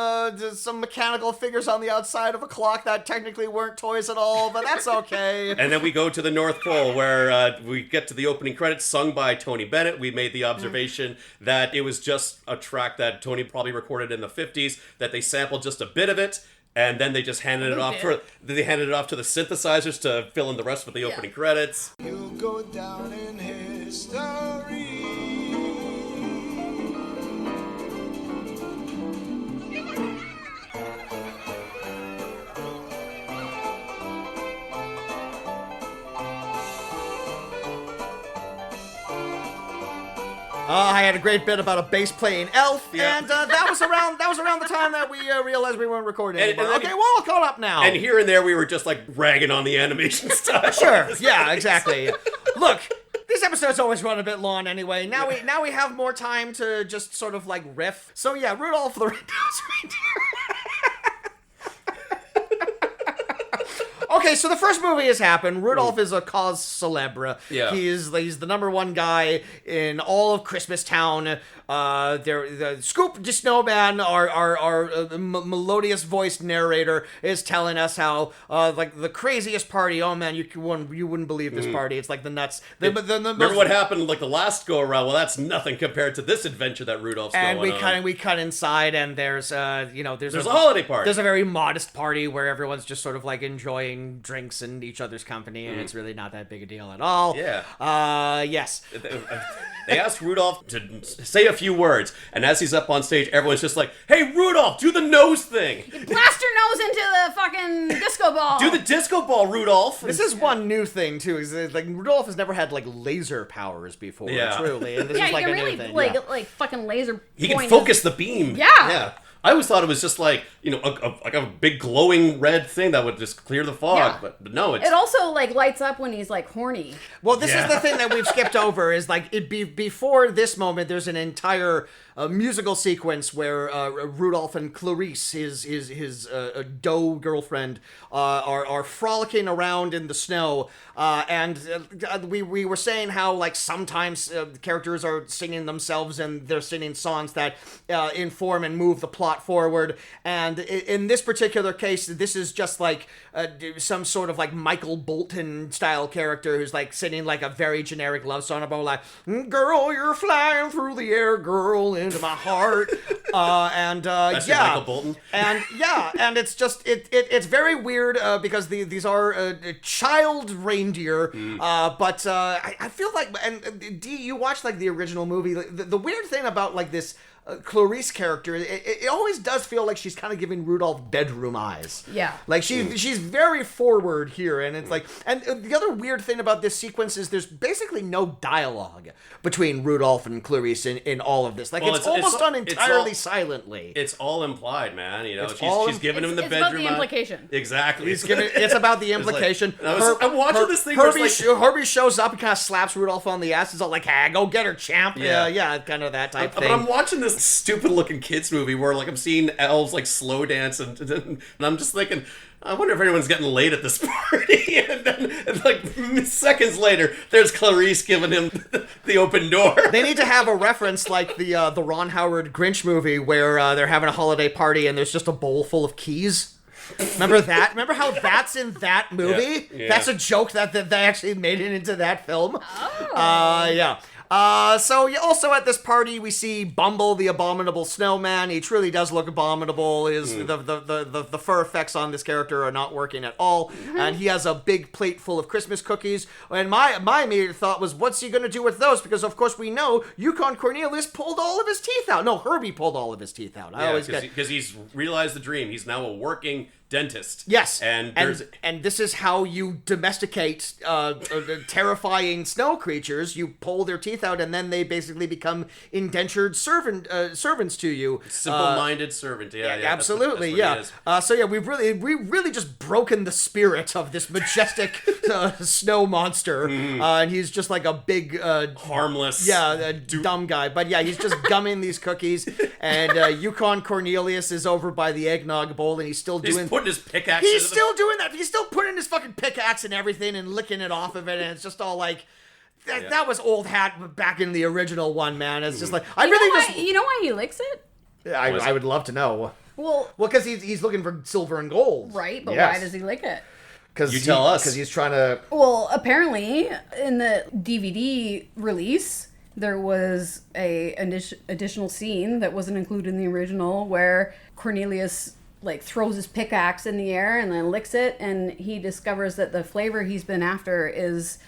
mechanical figures on the outside of a clock that technically weren't toys at all, but that's okay. And then we go to the North Pole, where we get to the opening credits, sung by Tony Bennett. We made the observation that it was just a track that Tony probably recorded in the 50s, that they sampled just a bit of it, and then they just handed it off to the synthesizers to fill in the rest with the opening credits. You'll go down in history. I had a great bit about a bass playing elf, Yeah. and that was around the time that we realized we weren't recording And anymore. then Okay, well, caught up now. And here and there we were just like ragging on the animation style. Sure, yeah, exactly. Look, these episodes always run a bit long anyway. Now we have more time to just sort of like riff. So yeah, Rudolph the Red-Nosed Reindeer. Okay, so the first movie has happened. Rudolph is a cause célèbre. Yeah. He's the number one guy in all of Christmas Town. The Scoop the Snowman, our melodious voiced narrator, is telling us how like the craziest party. Oh man, you wouldn't believe this party. It's like the nuts. Remember what happened like the last go around? Well, that's nothing compared to this adventure that Rudolph's and going on. we cut inside, and there's a holiday party. There's a very modest party where everyone's just sort of like enjoying drinks in each other's company, and it's really not that big a deal at all. Yeah. Yes. They asked Rudolph to say a few words, and as he's up on stage, everyone's just like, "Hey, Rudolph, do the nose thing. Blast your nose into the fucking disco ball. Do the disco ball, Rudolph." This is one new thing too. Is that, like Rudolph has never had like laser powers before, Yeah. truly, and this Yeah, is you like can a really new thing. like fucking laser. He can point focus the beam. Yeah. Yeah. I always thought it was just like, a big glowing red thing that would just clear the fog, Yeah. but no, it's... It also like lights up when he's like horny. Well, this Yeah. is the thing that we've skipped over. Is like before this moment, there's an entire musical sequence where Rudolph and Clarice, his doe girlfriend, are frolicking around in the snow, and we were saying how like sometimes characters are singing themselves and they're singing songs that inform and move the plot forward. And in this particular case, this is just like some sort of like Michael Bolton style character who's like singing like a very generic love song about like, "Girl, you're flying through the air, girl, into my heart." That's your Michael Bolton? And it's just it's very weird because these are child reindeer, but I feel like, and D, you watched like the original movie. The weird thing about like this Clarice character, it always does feel like she's kind of giving Rudolph bedroom eyes. Yeah. Like she's very forward here, and it's like, and the other weird thing about this sequence is there's basically no dialogue between Rudolph and Clarice in all of this. Like Well, it's almost done entirely silently. It's all implied, man. She's giving him It's the about bedroom. the implication. Exactly. It's about the implication. I'm watching this thing where it's Herbie shows up and kind of slaps Rudolph on the ass. He's all like, "Ah, go get her, champ." Yeah, kind of that type But thing. I'm watching this stupid looking kids movie where like I'm seeing elves like slow dance and I'm just thinking, I wonder if anyone's getting laid at this party. and then like seconds later, there's Clarice giving him the open door. They need to have a reference like the Ron Howard Grinch movie where they're having a holiday party and there's just a bowl full of keys. Remember that? Remember how that's in that movie? Yeah. That's a joke that they actually made it into that film. Oh. Yeah. So also at this party we see Bumble, the abominable snowman. He truly does look abominable. The fur effects on this character are not working at all, and he has a big plate full of Christmas cookies. And my immediate thought was, what's he gonna do with those? Because of course we know Yukon Cornelius pulled all of his teeth out. No, Herbie pulled all of his teeth out. Because he's realized the dream. He's now a working dentist. Yes, And there's and this is how you domesticate terrifying snow creatures. You pull their teeth out, and then they basically become indentured servants to you. simple-minded servant. Yeah, Absolutely, that's what he is. So yeah, we really just broken the spirit of this majestic snow monster, and he's just like a big Harmless. dumb guy. But yeah, he's just gumming these cookies, and Yukon Cornelius is over by the eggnog bowl, and he's He's putting his pickaxe He's into still doing that. He's still putting his fucking pickaxe and everything and licking it off of it, and it's just all like, that was old hat back in the original one, man. It's just like, You know why he licks it? I would love to know. Well, Because he's looking for silver and gold. right, but Yes. why does he lick it? Because You tell us. Because he's trying to... Well, apparently, in the DVD release, there was a additional scene that wasn't included in the original where Cornelius like throws his pickaxe in the air and then licks it, and he discovers that the flavor he's been after is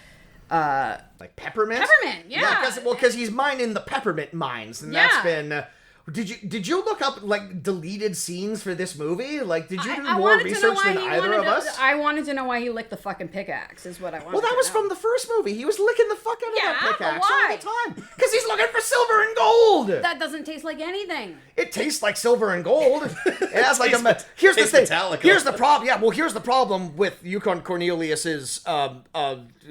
Like peppermint? Peppermint, yeah. Because he's mining the peppermint mines, and that's been... Did you look up like deleted scenes for this movie? Like, did you do more research than either of us? I wanted to know why he licked the fucking pickaxe. Is what I wanted. Well, that was from the first movie. He was licking the fuck out of that but pickaxe why? all the time because he's looking for silver and gold. That doesn't taste like anything. It tastes like silver and gold. It has like here's the tastes thing. metallic. Here's the problem. Yeah, well, here's the problem with Yukon Cornelius's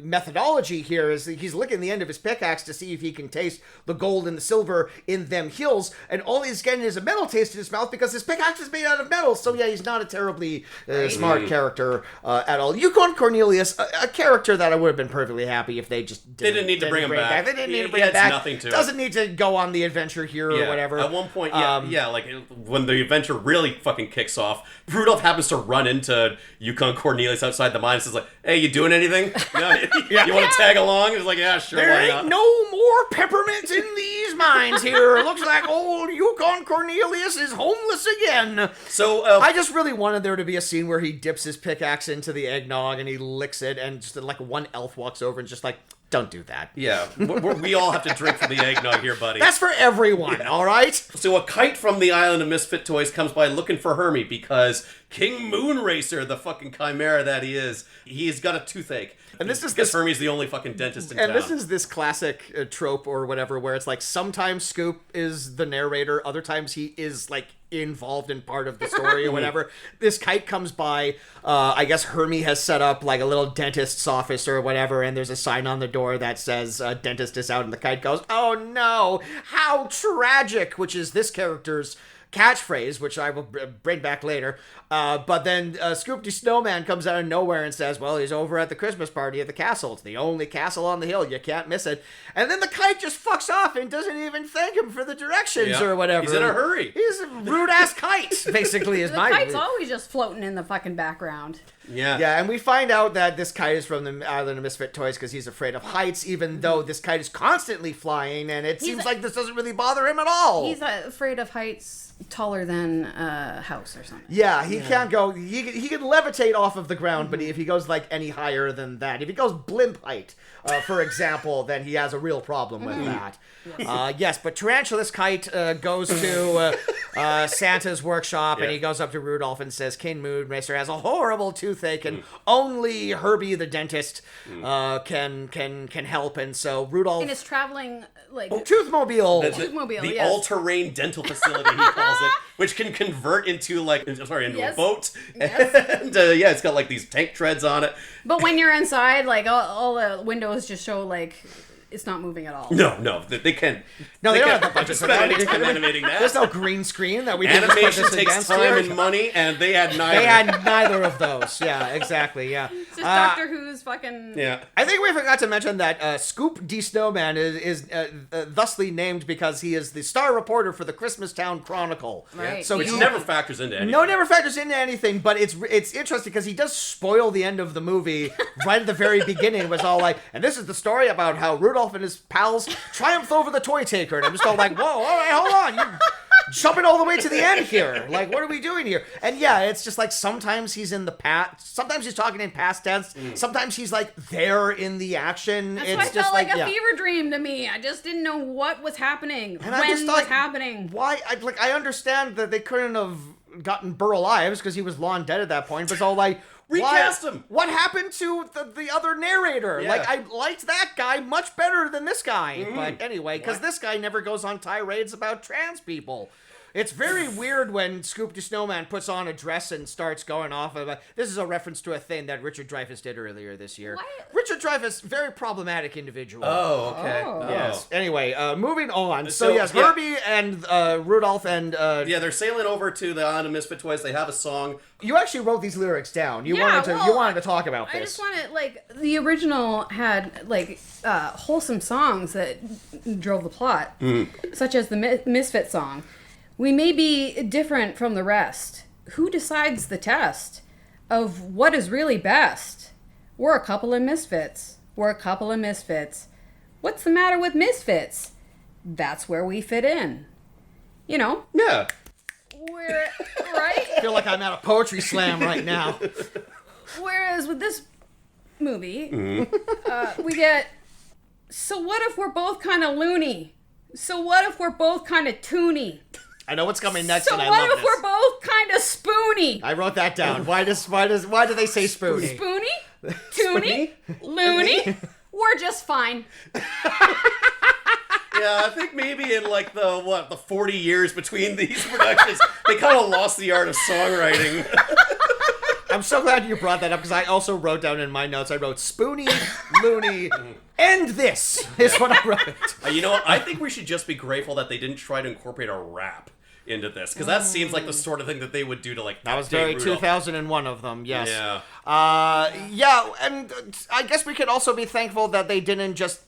methodology here is that he's licking the end of his pickaxe to see if he can taste the gold and the silver in them hills, and all he's getting is a metal taste in his mouth because his pickaxe is made out of metal. So yeah, he's not a terribly smart character at all. Yukon Cornelius, a character that I would have been perfectly happy if they just didn't need to bring him back. They didn't need to He bring him adds back. nothing to it. Doesn't need to go on the adventure here or whatever. At one point, like when the adventure really fucking kicks off, Rudolph happens to run into Yukon Cornelius outside the mine and says like, "Hey, you doing anything? No, you want to tag along?" He's like, "Yeah, sure, There why ain't not?" no more peppermints in these mines here. Looks like old Yukon Cornelius is homeless again. So I just really wanted there to be a scene where he dips his pickaxe into the eggnog and he licks it, and just like one elf walks over and just like, don't do that. yeah, we all have to drink from the eggnog here, buddy. That's for everyone, all right? So a kite from the island of Misfit Toys comes by looking for Hermie because King Moonracer, the fucking chimera that he is, he's got a toothache. And this is because Hermie's the only fucking dentist in And town. this is this classic trope or whatever where it's like sometimes Scoop is the narrator, other times he is like involved in part of the story or whatever. This kite comes by, I guess Hermie has set up like a little dentist's office or whatever, and there's a sign on the door that says dentist is out, and the kite goes, "Oh no, how tragic," which is this character's catchphrase, which I will bring back later. But then Scoop the Snowman comes out of nowhere and says, well, he's over at the Christmas party at the castle. It's the only castle on the hill. You can't miss it. And then the kite just fucks off and doesn't even thank him for the directions or whatever. He's in a hurry. He's a rude-ass kite, basically, is The my... kite's always just floating in the fucking background. Yeah. Yeah, and we find out that this kite is from the Island of Misfit Toys because he's afraid of heights, even though this kite is constantly flying, and it seems like this doesn't really bother him at all. He's afraid of heights taller than a house or something. Yeah, he can't go. He can levitate off of the ground, but if he goes like any higher than that, if he goes blimp height, for example, then he has a real problem with that. Yes, but Tarantulas Kite goes to Santa's workshop, and he goes up to Rudolph and says, King Moonracer has a horrible toothache, and only Herbie the dentist can help. And so Rudolph... And it's traveling, like... Toothmobile! Toothmobile, the yes. all-terrain dental facility, he calls it, which can convert into into a boat. Yes. And it's got like these tank treads on it. But when you're inside, like, all the windows just show, like... It's not moving at all. No, they can't. No, they don't can't have the budget for spend that. any time animating that. There's no green screen that we can just put Animation this takes against time here. and money, and they had neither. They had neither of those. Yeah, exactly. Yeah. It's just Doctor Who's fucking... Yeah. I think we forgot to mention that Scoop D. Snowman is thusly named because he is the star reporter for the Christmas Town Chronicle. Right. So Which he never factors into anything. No, never factors into anything, but it's interesting because he does spoil the end of the movie right at the very beginning. It was all like, and this is the story about how Rudolph and his pals triumphed over the toy taker. And I'm just all like, whoa, all right, hold on. You're jumping all the way to the end here. Like, what are we doing here? And yeah, it's just like sometimes he's in the past, sometimes he's talking in past tense, sometimes he's like there in the action. That's It's why it just felt like a yeah. fever dream to me. I just didn't know what was happening. And I when just was thought, happening. Why? I understand that they couldn't have gotten Burl Ives because he was long dead at that point. But it's all like, Recast him! What happened to the other narrator? Yeah. Like, I liked that guy much better than this guy. But anyway, because this guy never goes on tirades about trans people. It's very weird when Scoop the Snowman puts on a dress and starts going off about... This is a reference to a thing that Richard Dreyfuss did earlier this year. What? Richard Dreyfuss, very problematic individual. Oh, okay. Oh. Yes. Anyway, moving on. So, So, yes, yeah. Herbie and Rudolph and... Yeah, they're sailing over to the island of Misfit Toys. They have a song. You actually wrote these lyrics down. You Yeah, wanted to talk about this. I just wanted, like, the original had, like, wholesome songs that drove the plot, such as the Misfit song. We may be different from the rest. Who decides the test of what is really best? We're a couple of misfits. We're a couple of misfits. What's the matter with misfits? That's where we fit in. You know, Yeah. we're, right? I feel like I'm at a poetry slam right now. Whereas with this movie, we get, so what if we're both kind of loony? So what if we're both kind of toony? I know what's coming next, So and I what love if this. we're both kind of spoony? I wrote that down. Why do they say spoony? Spoony? Toony? Loony? We're just fine. Yeah, I think maybe in like the 40 years between these productions, they kind of lost the art of songwriting. I'm so glad you brought that up because I also wrote down in my notes. I wrote spoony, loony, and this is what I wrote. You know what? I think we should just be grateful that they didn't try to incorporate a rap into this, because that seems like the sort of thing that they would do to like That was update very Rudolph. 2001 of them, yes. Yeah. Yeah, and I guess we could also be thankful that they didn't just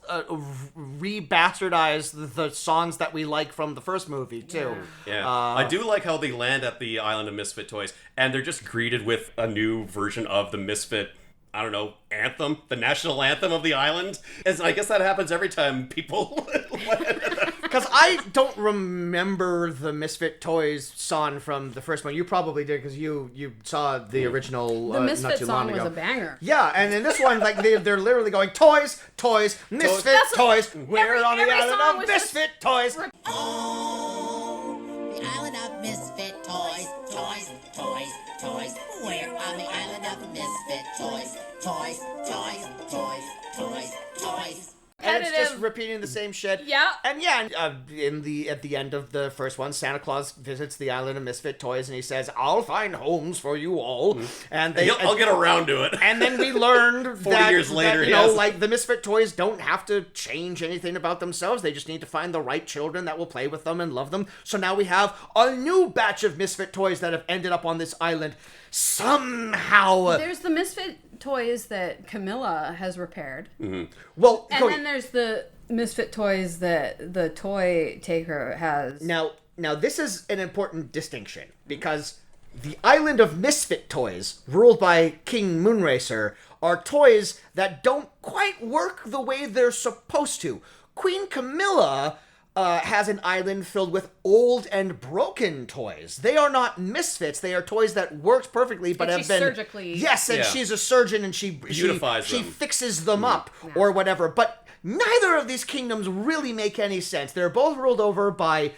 re-bastardize the songs that we like from the first movie, too. Yeah, I do like how they land at the island of Misfit Toys, and they're just greeted with a new version of the Misfit, I don't know, anthem, the national anthem of the island. And I guess that happens every time people land. Because I don't remember the Misfit Toys song from the first one. You probably did because you saw the original The not Misfit too long song was ago. a banger. Yeah, and in this one, like they're literally going toys, toys, Misfit That's Toys. We're every- on the every song island of was just- Misfit Toys. Oh, the island of misfit toys, toys, toys, toys. We're on the island of misfit toys, toys, toys, toys, toys, toys. And it's just Repetitive. repeating the same shit. Yeah. And yeah, at the end of the first one, Santa Claus visits the island of Misfit Toys, and he says, "I'll find homes for you all." And I'll get around to it. And then we learned 40 that, years later, that, you know, yes. like the Misfit Toys don't have to change anything about themselves. They just need to find the right children that will play with them and love them. So now we have a new batch of Misfit Toys that have ended up on this island somehow. There's the Misfit toys that Camilla has repaired. Well, And then there's the Misfit toys that the toy taker has. now this is an important distinction because the island of Misfit Toys, ruled by King Moonracer, are toys that don't quite work the way they're supposed to. Queen Camilla has an island filled with old and broken toys. They are not misfits. They are toys that worked perfectly, but And have she's been surgically- Yes, and Yeah. she's a surgeon, and she Beautifies she them. fixes them up or whatever. But neither of these kingdoms really make any sense. They're both ruled over by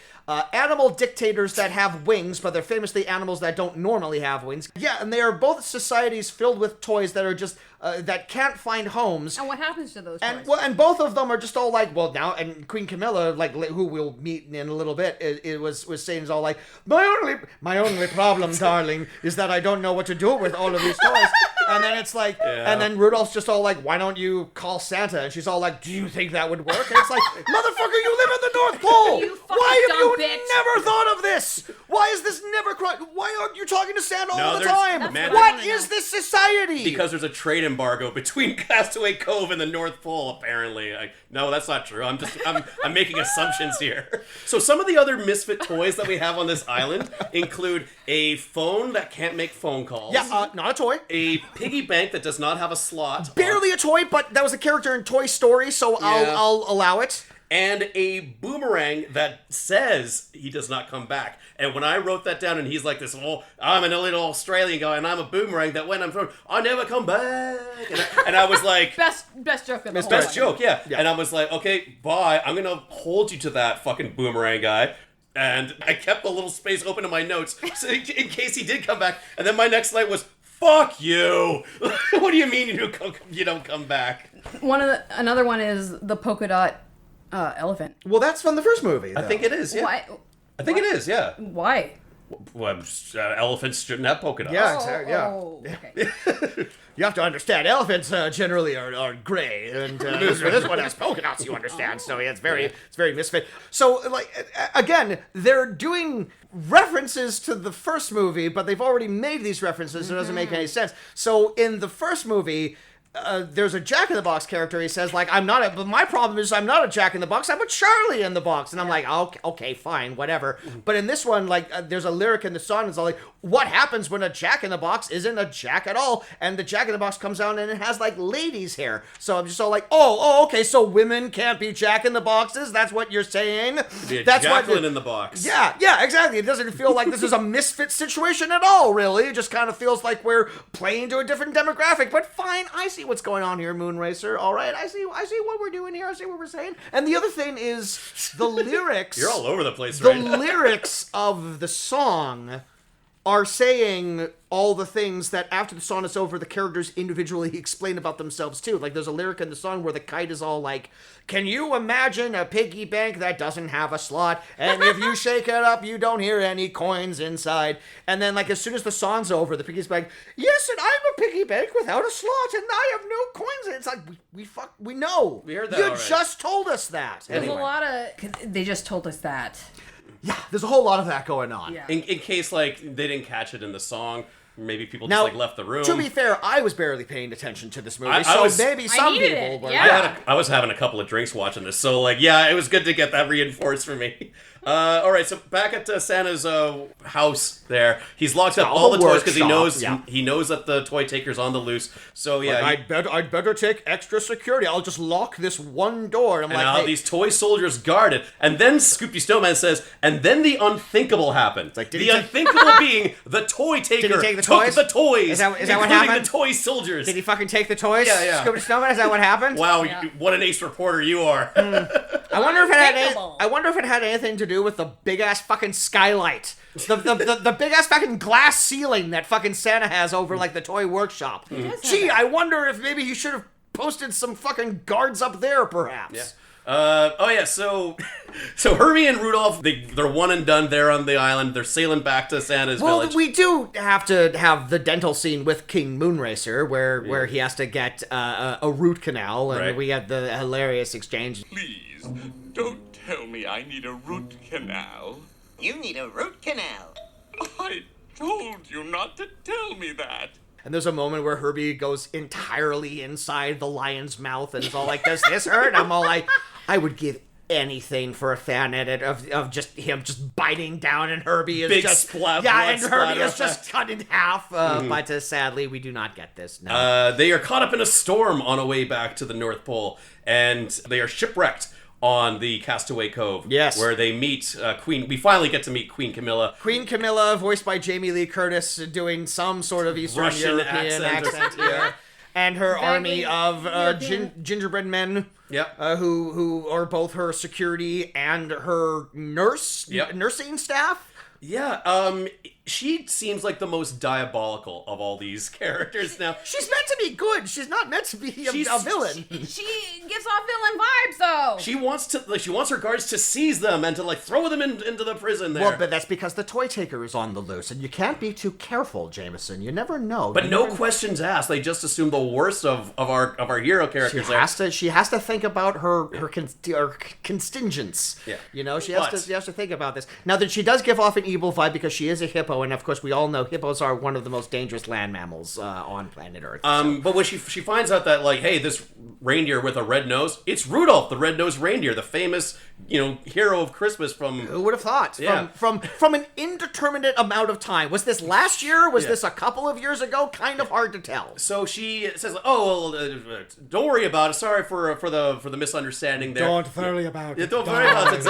animal dictators that have wings, but they're famously animals that don't normally have wings. Yeah, and they are both societies filled with toys that are just that can't find homes. And what happens to those And toys? well, and both of them are just all like, well, now, and Queen Camilla, like, who we'll meet in a little bit, it was saying is all like, my only problem, darling, is that I don't know what to do with all of these toys. And then it's like, and then Rudolph's just all like, why don't you call Santa? And she's all like, do you think that would work? And it's like, motherfucker, you live at the North Pole. You fucking Why have you dumb bitch. never thought of this? Why is this never? Why aren't you talking to Santa all the there's- time? man, What there's- is this society? Because there's a trade embargo between Castaway Cove and the North Pole, apparently. No, that's not true. I'm making assumptions here. So some of the other Misfit toys that we have on this island include a phone that can't make phone calls. yeah, not a toy. A piggy bank that does not have a slot. Barely a toy, but that was a character in Toy Story, so Yeah. I'll allow it. And a boomerang that says he does not come back. And when I wrote that down, and he's like this, oh, I'm an little Australian guy, and I'm a boomerang that when I'm thrown, I never come back. And I was like, Best joke of the whole best thing. joke, yeah. And I was like, okay, bye. I'm gonna hold you to that fucking boomerang guy. And I kept a little space open in my notes so in case he did come back. And then my next line was, fuck you. What do you mean you don't come back? Another one is the polka dot elephant. Well, that's from the first movie. I think it is, yeah. Why? I think it is, yeah. Why? Well, elephants shouldn't have polka dots. Yeah, exactly. Yeah. Oh, okay. You have to understand, elephants generally are gray, and this one has polka dots. You understand? So yeah, it's very misfit. So again, they're doing references to the first movie, but they've already made these references. So it doesn't make any sense. So in the first movie, there's a Jack in the Box character. He says but my problem is I'm not a Jack in the Box. I'm a Charlie in the Box. And I'm like, okay, fine, whatever. But in this one, there's a lyric in the song. It's all like, what happens when a Jack in the Box isn't a Jack at all? And the Jack in the Box comes out and it has ladies' hair. So I'm just all like, okay, so women can't be Jack in the Boxes. That's what you're saying. Be a That's Jacqueline in the Box. Yeah, exactly. It doesn't feel like this is a misfit situation at all, really. It just kind of feels like we're playing to a different demographic. But fine, I see what's going on here, Moonracer. All right, I see what we're doing here. I see what we're saying. And the other thing is the lyrics. You're all over the place the right now. lyrics of the song are saying all the things that after the song is over, the characters individually explain about themselves too. There's a lyric in the song where the kite is all like, can you imagine a piggy bank that doesn't have a slot? And if you shake it up, you don't hear any coins inside. And then as soon as the song's over, the piggy's like, yes, and I'm a piggy bank without a slot, and I have no coins. It's like, we know. We heard that You already. just told us that. There's Anyway. a lot of. They just told us that. Yeah, there's a whole lot of that going on. Yeah. In case they didn't catch it in the song, maybe people Now, just left the room. To be fair, I was barely paying attention to this movie, I was- maybe some needed people it, were. yeah. I was having a couple of drinks watching this, so it was good to get that reinforced for me. All right, so back at Santa's house there, he's locked up all the toys because he knows that the toy taker's on the loose. So yeah, I'd better take extra security. I'll just lock this one door. and now these toy soldiers guard it. And then Scoopy Snowman says, and then the unthinkable happened. did The he take- unthinkable being the toy taker Did he take the took toys? the toys, Is that what including happened? the toy soldiers. Did he fucking take the toys? Yeah. Scooby Snowman, is that what happened? Wow, Yeah. what an ace reporter you are. I wonder if it had anything to do with the big ass fucking skylight. The big ass fucking glass ceiling that fucking Santa has over the toy workshop. Gee, I wonder if maybe he should have posted some fucking guards up there, perhaps. Yeah. So Herbie and Rudolph, they're one and done there on the island. They're sailing back to Santa's Well, village. we do have to have the dental scene with King Moonracer, where he has to get a root canal, and Right. we have the hilarious exchange. Please, don't tell me I need a root canal. You need a root canal. I told you not to tell me that. And there's a moment where Herbie goes entirely inside the lion's mouth and is all like, does this hurt? I'm all like, I would give anything for a fan edit of just him just biting down, and Herbie is Big just splat, yeah, blood and Herbie splatter is just cut in half. But sadly, we do not get this. No. They are caught up in a storm on a way back to the North Pole, and they are shipwrecked on the Castaway Cove. Yes. Where they meet Queen. We finally get to meet Queen Camilla. Queen Camilla, voiced by Jamie Lee Curtis, doing some sort of Eastern Russian European accent. accent here. And her army Vaguely of European. gingerbread men, Yep. who are both her security and her nursing staff. Yeah, she seems like the most diabolical of all these characters now. She's meant to be good. She's not meant to be a villain. She gives off villain vibes, though. She wants her guards to seize them and to throw them into the prison there. Well, but that's because the toy taker is on the loose, and you can't be too careful, Jameson. You never know. But no questions asked. They just assume the worst of our hero characters. She has to think about her contingents. Yeah. You know, she has to think about this. Now that she does give off an evil vibe because she is a hippo, and of course we all know hippos are one of the most dangerous land mammals on planet Earth. But when she finds out that hey, this reindeer with a red nose, it's Rudolph, the red-nosed reindeer, the famous hero of Christmas from. Who would have thought? Yeah. From an indeterminate amount of time. Was this last year? Was this a couple of years ago? Kind of hard to tell. So she says, "Oh, well, don't worry about it. Sorry for the misunderstanding there." Don't worry about Yeah, it. don't worry about it.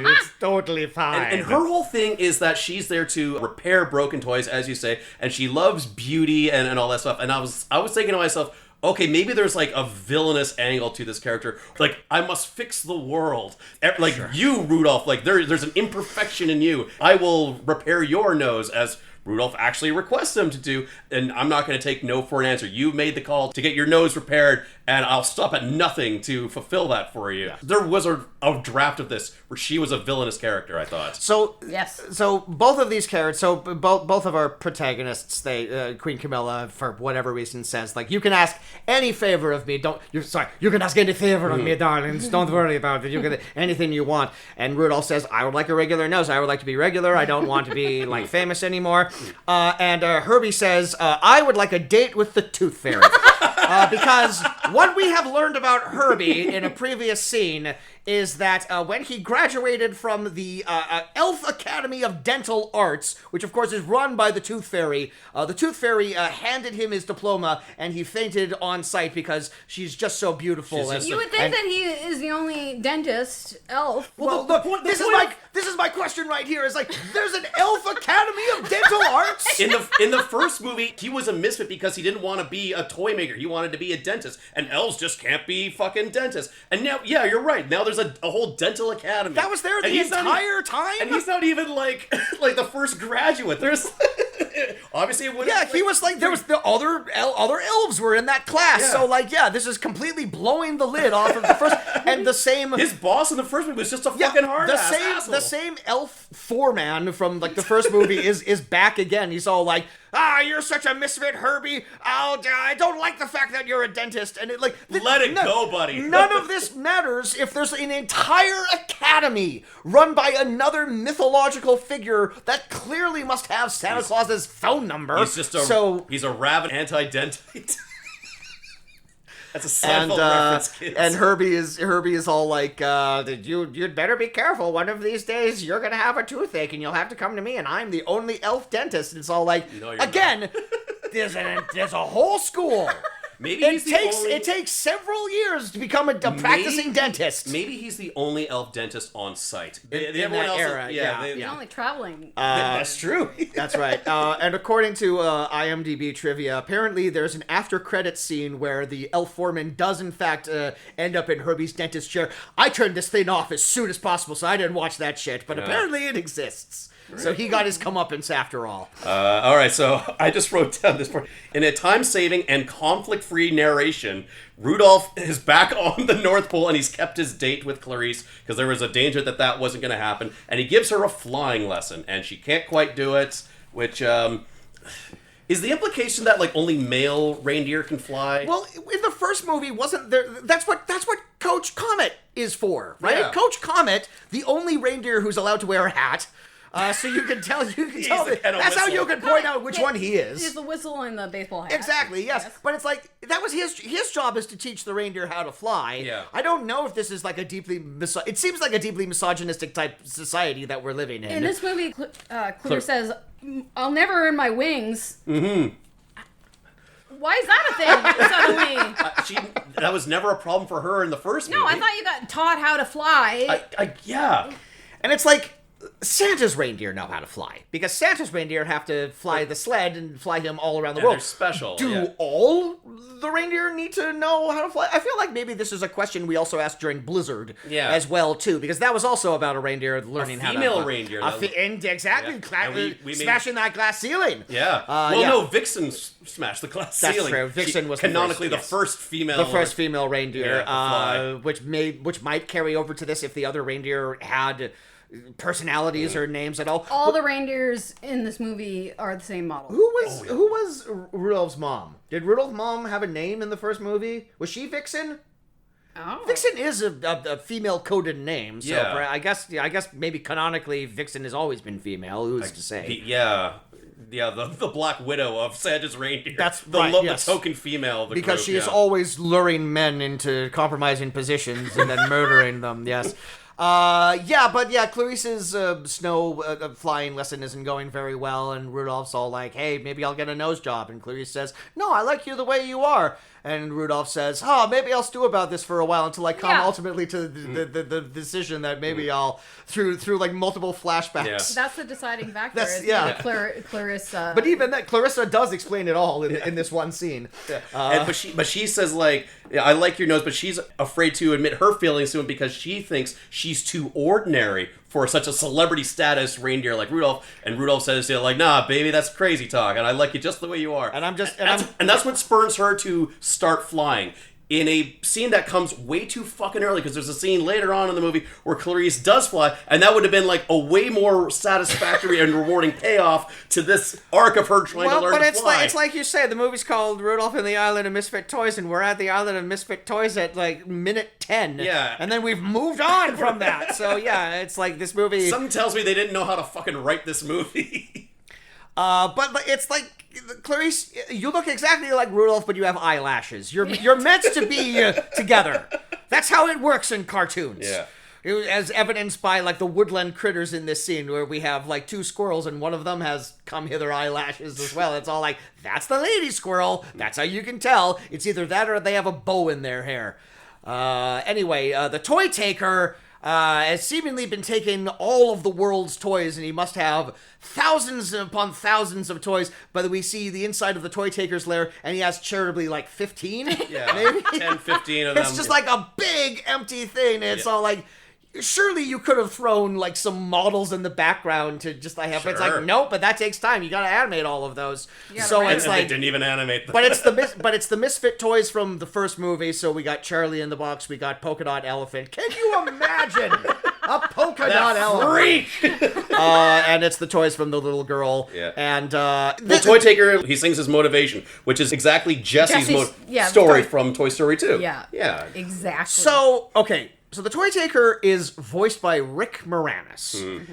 It's totally fine. And her whole thing is that she's there to repair broken toys, as you say, and she loves beauty and all that stuff. And I was thinking to myself, okay, maybe there's like a villainous angle to this character. Like, I must fix the world. Like, you, Rudolph, like, there's an imperfection in you. I will repair your nose, as Rudolph actually requests him to do, and I'm not going to take no for an answer. You made the call to get your nose repaired, and I'll stop at nothing to fulfill that for you. Yeah. There was a draft of this where she was a villainous character, I thought. So Yes. So both of these characters, so both of our protagonists, they Queen Camilla, for whatever reason, says like, you can ask any favor of me. You can ask any favor of me, darlings. Don't worry about it. You can anything you want. And Rudolph says, I would like a regular nose. I would like to be regular. I don't want to be like famous anymore. And Herbie says, I would like a date with the Tooth Fairy. Because what we have learned about Herbie in a previous scene is that when he graduated from the Elf Academy of Dental Arts, which of course is run by the Tooth Fairy handed him his diploma, and he fainted on sight because she's just so beautiful. You would think that he is the only dentist elf. Well, look, this is my question right here. Is like, there's an Elf Academy of Dental Arts. In the first movie, he was a misfit because he didn't want to be a toy maker. He wanted to be a dentist, and elves just can't be fucking dentists. And now, yeah, you're right. Now there's a whole dental academy. That was there the entire time? And he's not even like the first graduate. There's obviously it would. Yeah, he was like, there was the other elves were in that class. Yeah. So like, yeah, this is completely blowing the lid off of the first. And the same, his boss in the first movie was just a fucking hard ass. The same elf foreman from like the first movie is back again. He's all like, you're such a misfit, Herbie. I don't like the fact that you're a dentist. And it like, let it go, buddy. None of this matters if there's an entire academy run by another mythological figure that clearly must have Santa Claus's phone number. He's just he's a rabid anti-dentite. That's a Seinfeld reference, kids. And Herbie is all like, you'd better be careful. One of these days, you're gonna have a toothache, and you'll have to come to me, and I'm the only elf dentist. And it's all like, no, again, there's a whole school. Maybe it takes several years to become a practicing dentist. Maybe he's the only elf dentist on site. In that era, He's only traveling. That's true. That's right. And according to IMDb trivia, apparently there's an after-credits scene where the elf foreman does in fact end up in Herbie's dentist chair. I turned this thing off as soon as possible, so I didn't watch that shit. But apparently it exists. So he got his comeuppance after all. All right, so I just wrote down this part. In a time-saving and conflict-free narration, Rudolph is back on the North Pole, and he's kept his date with Clarice because there was a danger that wasn't going to happen. And he gives her a flying lesson, and she can't quite do it, which is the implication that like only male reindeer can fly. Well, in the first movie, wasn't there? That's what Coach Comet is for, right? Yeah. Coach Comet, the only reindeer who's allowed to wear a hat. So you can tell. That's how you can point out which one he is. He's the whistle and the baseball hat. Exactly. Yes. But it's like that was his job is to teach the reindeer how to fly. Yeah. I don't know if this is like a deeply it seems like a deeply misogynistic type society that we're living in. In this movie, Claire says, "I'll never earn my wings." Mm-hmm. Why is that a thing suddenly? That was never a problem for her in the first movie. No, I thought you got taught how to fly. Yeah. And it's like, Santa's reindeer know how to fly, because Santa's reindeer have to fly the sled and fly him all around the world. They're special. Do all the reindeer need to know how to fly? I feel like maybe this is a question we also asked during Blizzard as well, too, because that was also about a reindeer learning how to fly. Female reindeer. Exactly. Yeah. We smashing that glass ceiling. Yeah. No, Vixen smashed the glass ceiling. That's true. Vixen was canonically the first female. The first female reindeer, to which might carry over to this if the other reindeer had personalities or names at all. All the reindeers in this movie are the same model. Who was Rudolph's mom? Did Rudolph's mom have a name in the first movie? Was she Vixen? Oh. Vixen is a female coded name, so Yeah. I guess maybe canonically Vixen has always been female. Who's to say? The Black Widow of Santa's reindeer. That's the right, yes. the token female of the because group, she is always luring men into compromising positions and then murdering them. Yes. Clarice's snow flying lesson isn't going very well, and Rudolph's all like, hey, maybe I'll get a nose job. And Clarice says, no, I like you the way you are. And Rudolph says, "Oh, maybe I'll stew about this for a while until I come Yeah. ultimately to the decision that maybe I'll through like multiple flashbacks." Yeah. That's the deciding factor. That's- is yeah. Clarissa. But even that, Clarissa does explain it all in this one scene. But she says, like, yeah, I like your nose, but she's afraid to admit her feelings to him because she thinks she's too ordinary for such a celebrity status reindeer like Rudolph. And Rudolph says, like, nah, baby, that's crazy talk, and I like you just the way you are. And I'm just And that's what spurs her to start flying. In a scene that comes way too fucking early, because there's a scene later on in the movie where Clarice does fly, and that would have been like a way more satisfactory and rewarding payoff to this arc of her trying to learn to fly. it's like you say, the movie's called Rudolph and the Island of Misfit Toys, and we're at the Island of Misfit Toys at like minute 10. Yeah. And then we've moved on from that. So yeah, it's like this movie. Something tells me they didn't know how to fucking write this movie. But it's like, Clarice, you look exactly like Rudolph, but you have eyelashes. You're meant to be together. That's how it works in cartoons. Yeah. As evidenced by like the woodland critters in this scene, where we have like two squirrels and one of them has come hither eyelashes as well. It's all like, that's the lady squirrel. That's how you can tell. It's either that or they have a bow in their hair. Anyway, the toy taker has seemingly been taking all of the world's toys, and he must have thousands upon thousands of toys. But we see the inside of the toy taker's lair, and he has charitably like 15, Yeah, maybe 10, 15 of them. It's just like a big empty thing. It's all like, surely you could have thrown like some models in the background to just like have. But it's like, Sure. nope. But that takes time. You got to animate all of those. gotta So write it's and like, they didn't even animate them. but it's the Misfit toys from the first movie. So we got Charlie in the box. We got Polka Dot Elephant. Can you imagine a polka dot elephant? freak! And it's the toys from the little girl. Yeah. And The Toy Taker, he sings his motivation, which is exactly Jesse's story from Toy Story 2. Yeah. Yeah. Exactly. So, okay. So the Toy Taker is voiced by Rick Moranis.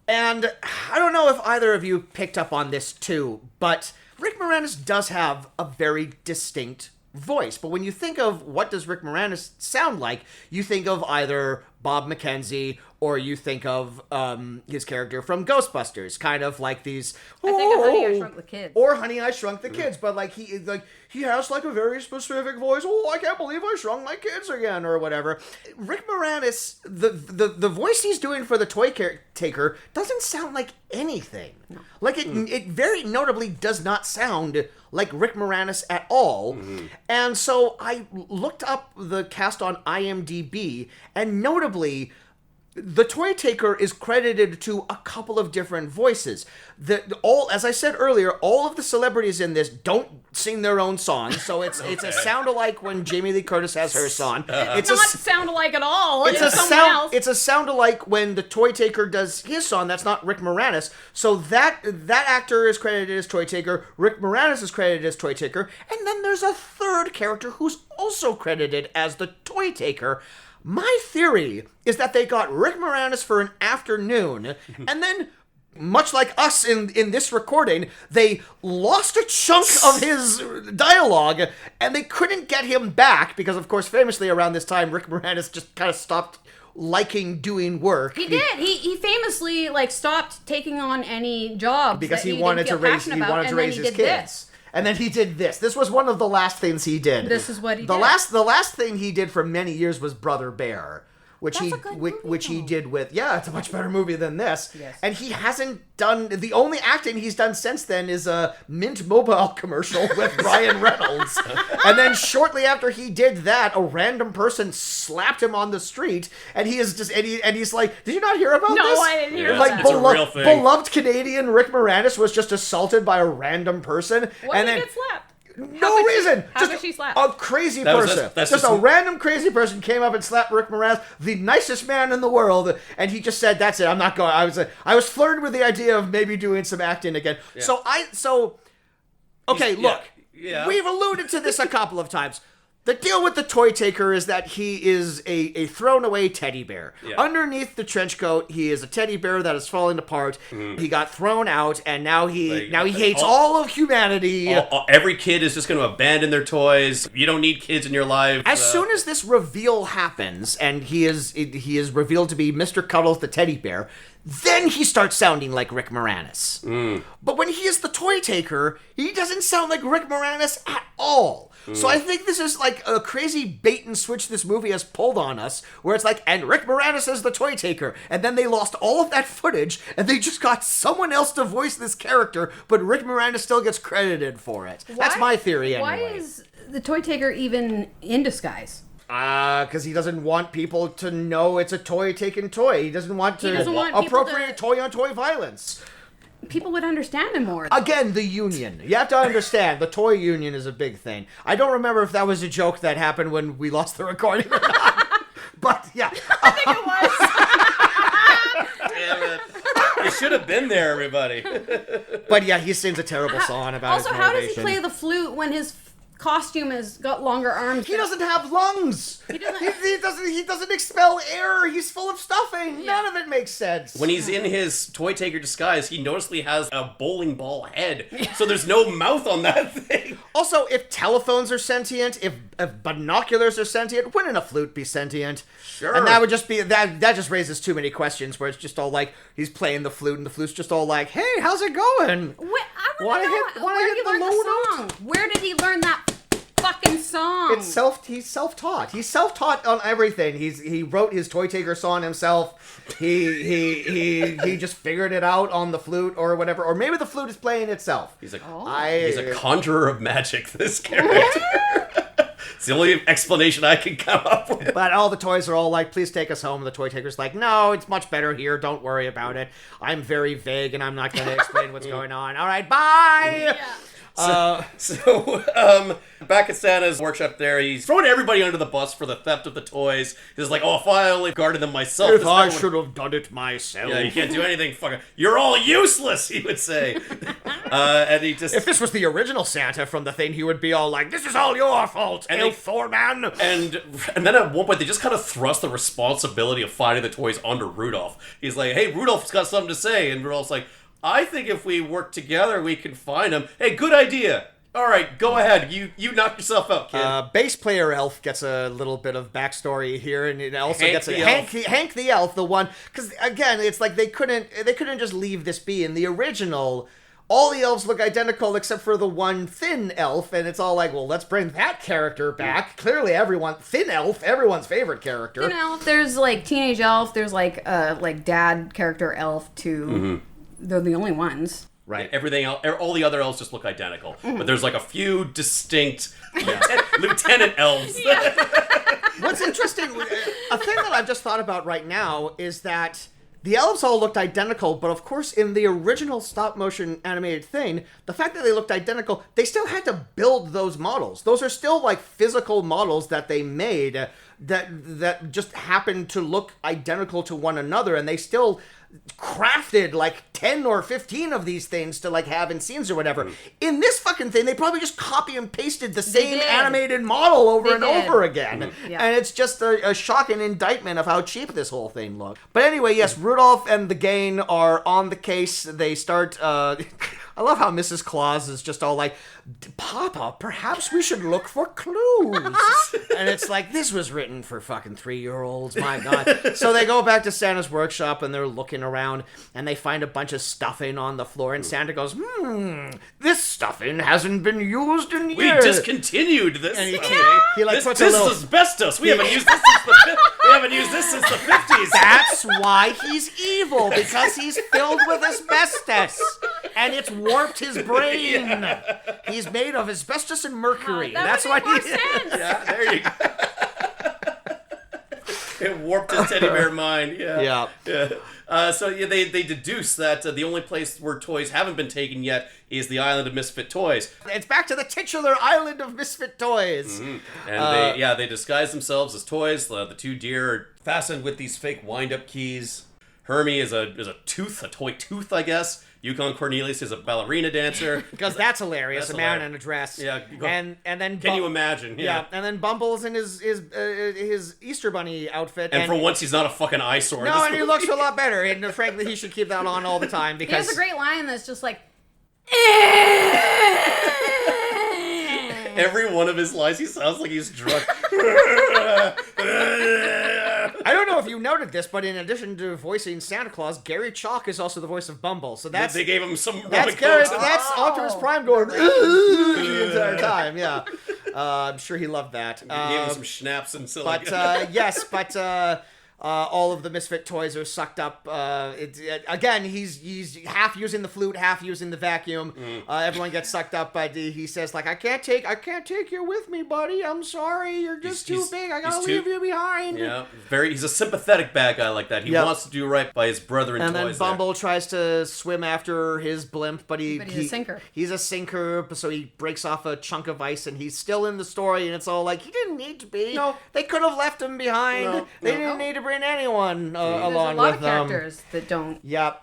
And I don't know if either of you picked up on this too, but Rick Moranis does have a very distinct voice. But when you think of what does Rick Moranis sound like, you think of either Bob McKenzie or you think of his character from Ghostbusters, kind of like these. I think of Honey, I Shrunk the Kids. Or Honey, I Shrunk the Kids, but like he has like a very specific voice. Oh, I can't believe I shrunk my kids again, or whatever. Rick Moranis, the voice he's doing for the Toy Taker doesn't sound like anything. No. Like it very notably does not sound like Rick Moranis at all. And so I looked up the cast on IMDb, and notably, the Toy Taker is credited to a couple of different voices. As I said earlier, all of the celebrities in this don't sing their own songs, so it's a sound-alike when Jamie Lee Curtis has her song. It's not sound alike at all. It's It's a someone sound. else. It's a sound-alike when the Toy Taker does his song. That's not Rick Moranis. So that actor is credited as Toy Taker. Rick Moranis is credited as Toy Taker, and then there's a third character who's also credited as the Toy Taker. My theory is that they got Rick Moranis for an afternoon, and then, much like us in this recording, they lost a chunk of his dialogue, and they couldn't get him back, because, of course, famously around this time, Rick Moranis just kind of stopped liking doing work. He did. He famously stopped taking on any jobs Because that he didn't wanted to feel raise passionate about, and then he his did kids. this. And then he did this. This was one of the last things he did. This is what he the did. The last thing he did for many years was Brother Bear, which That's a good movie, which he though. did with it's a much better movie than this. Yes. And he hasn't done the only acting he's done since then is a Mint Mobile commercial with Ryan Reynolds. And then shortly after he did that, a random person slapped him on the street, and he is just and he's like, "Did you not hear about No, this?" I didn't hear Yeah, about Like that. It's a real thing. beloved Canadian Rick Moranis was just assaulted by a random person, Why and did then he get slapped? no reason. How Just was she slapped? a crazy That was- person. that's just just a an- random crazy person came up and slapped Rick Moranis, the nicest man in the world, and he just said, "That's it. I'm not going." I was flirting with the idea of maybe doing some acting again. Okay, look. Yeah. We've alluded to this a couple of times. The deal with the Toy Taker is that he is a thrown-away teddy bear. Yeah. Underneath the trench coat, he is a teddy bear that is falling apart. He got thrown out, and now he hates all of humanity. Every kid is just going to abandon their toys. You don't need kids in your life. As soon as this reveal happens, and he is revealed to be Mr. Cuddles the teddy bear, then he starts sounding like Rick Moranis. But when he is the toy taker, he doesn't sound like Rick Moranis at all. So I think this is like a crazy bait and switch this movie has pulled on us, where it's like, and Rick Moranis is the toy taker, and then they lost all of that footage, and they just got someone else to voice this character, but Rick Moranis still gets credited for it. That's my theory anyway. Why is the toy taker even in disguise? Because he doesn't want people to know it's a toy-taken toy. He doesn't want to appropriate toy-on-toy violence. People would understand him more. Though. Again, the union. You have to understand, the toy union is a big thing. I don't remember if that was a joke that happened when we lost the recording or not. But, yeah. I think it was. Damn it. You should have been there, everybody. But, yeah, he sings a terrible song about his motivation. Also, how does he play the flute when his costume has got longer arms? He doesn't have lungs. He doesn't expel air. He's full of stuffing. None of it makes sense. When he's in his toy taker disguise, he noticeably has a bowling ball head. So there's no mouth on that thing. Also, if telephones are sentient, if binoculars are sentient, wouldn't a flute be sentient? Sure. And that would just be, that just raises too many questions, where it's just all like, he's playing the flute, and the flute's just all like, hey, how's it going? I want to know where did he learn the song? Where did he learn that fucking song? He's self-taught. He's self-taught on everything. He wrote his toy taker song himself. He just figured it out on the flute or whatever. Or maybe the flute is playing itself. He's a conjurer of magic, this character. It's the only explanation I can come up with. But all the toys are all like, please take us home. And the toy taker's like, no, it's much better here. Don't worry about it. I'm very vague and I'm not going to explain what's going on. All right, bye! Yeah. Back at Santa's workshop there, he's throwing everybody under the bus for the theft of the toys. He's like, oh, if I only guarded them myself. If I should have done it myself. Yeah, you can't do anything, fucker. You're all useless, he would say. And he just... If this was the original Santa from the thing, he would be all like, this is all your fault, elf foreman. And then at one point, they just kind of thrust the responsibility of finding the toys onto Rudolph. He's like, hey, Rudolph's got something to say. And Rudolph's like, I think if we work together, we can find him. Hey, good idea. All right, go ahead. You knock yourself out, kid. Bass player elf gets a little bit of backstory here, and it also Hank gets the Hank the elf, the one, because again, it's like they couldn't just leave this be. In the original, all the elves look identical except for the one thin elf, and it's all like, well, let's bring that character back. Clearly, thin elf, everyone's favorite character. Thin elf. There's like teenage elf. There's like dad character elf too. Mm-hmm. They're the only ones. Right. Everything else, all the other elves just look identical. But there's like a few distinct lieutenant elves. Yeah. What's interesting, a thing that I've just thought about right now is that the elves all looked identical, but of course in the original stop-motion animated thing, the fact that they looked identical, they still had to build those models. Those are still like physical models that they made that just happened to look identical to one another, and they still crafted like 10 or 15 of these things to like have in scenes or whatever. In this fucking thing, they probably just copy and pasted the same animated model over and over again. Yeah. And it's just a shocking indictment of how cheap this whole thing looked. But anyway, yes, Rudolph and the gang are on the case. They start... I love how Mrs. Claus is just all like, Papa, perhaps we should look for clues. And it's like, this was written for fucking 3-year-olds, my God. So they go back to Santa's workshop and they're looking around and they find a bunch of stuffing on the floor, and Santa goes, this stuffing hasn't been used in years. We discontinued this. And he like this puts is a little... asbestos. We haven't used this since the 50s. That's why he's evil, because he's filled with asbestos. And it's warped his brain. Yeah. He's made of asbestos and mercury. That's why he... Yeah, there you go. It warped his teddy bear mind. Yeah. So they deduce that the only place where toys haven't been taken yet is the island of Misfit Toys. It's back to the titular island of Misfit Toys. Mm-hmm. And they disguise themselves as toys. The two deer are fastened with these fake wind-up keys. Hermie is a tooth, a toy tooth, I guess. Yukon Cornelius is a ballerina dancer. Because that's hilarious. A man in a dress. Yeah. And then... Can you imagine? Yeah. And then Bumble's in his Easter Bunny outfit. And for once, he's not a fucking eyesore. No, and he looks a lot better. And frankly, he should keep that on all the time because... He has a great line that's just like... Every one of his lines, he sounds like he's drunk. I don't know if you noted this, but in addition to voicing Santa Claus, Gary Chalk is also the voice of Bumble. So that's They gave him some that's Roman Gary, Coke. that's Optimus Prime going the entire time. Yeah, I'm sure he loved that. He gave him some schnapps and silly. But all of the Misfit toys are sucked up. Again, he's half using the flute, half using the vacuum. Everyone gets sucked up, but he says like, I can't take you with me, buddy. I'm sorry, you're just too big. I gotta leave you behind. Yeah, he's a sympathetic bad guy like that. He wants to do right by his brother and toys. And then Bumble tries to swim after his blimp, but he's a sinker. He's a sinker, so he breaks off a chunk of ice, and he's still in the story, and it's all like, he didn't need to be. No. They could have left him behind. They didn't need to bring anyone along with them. There's a lot of characters that don't. Yep.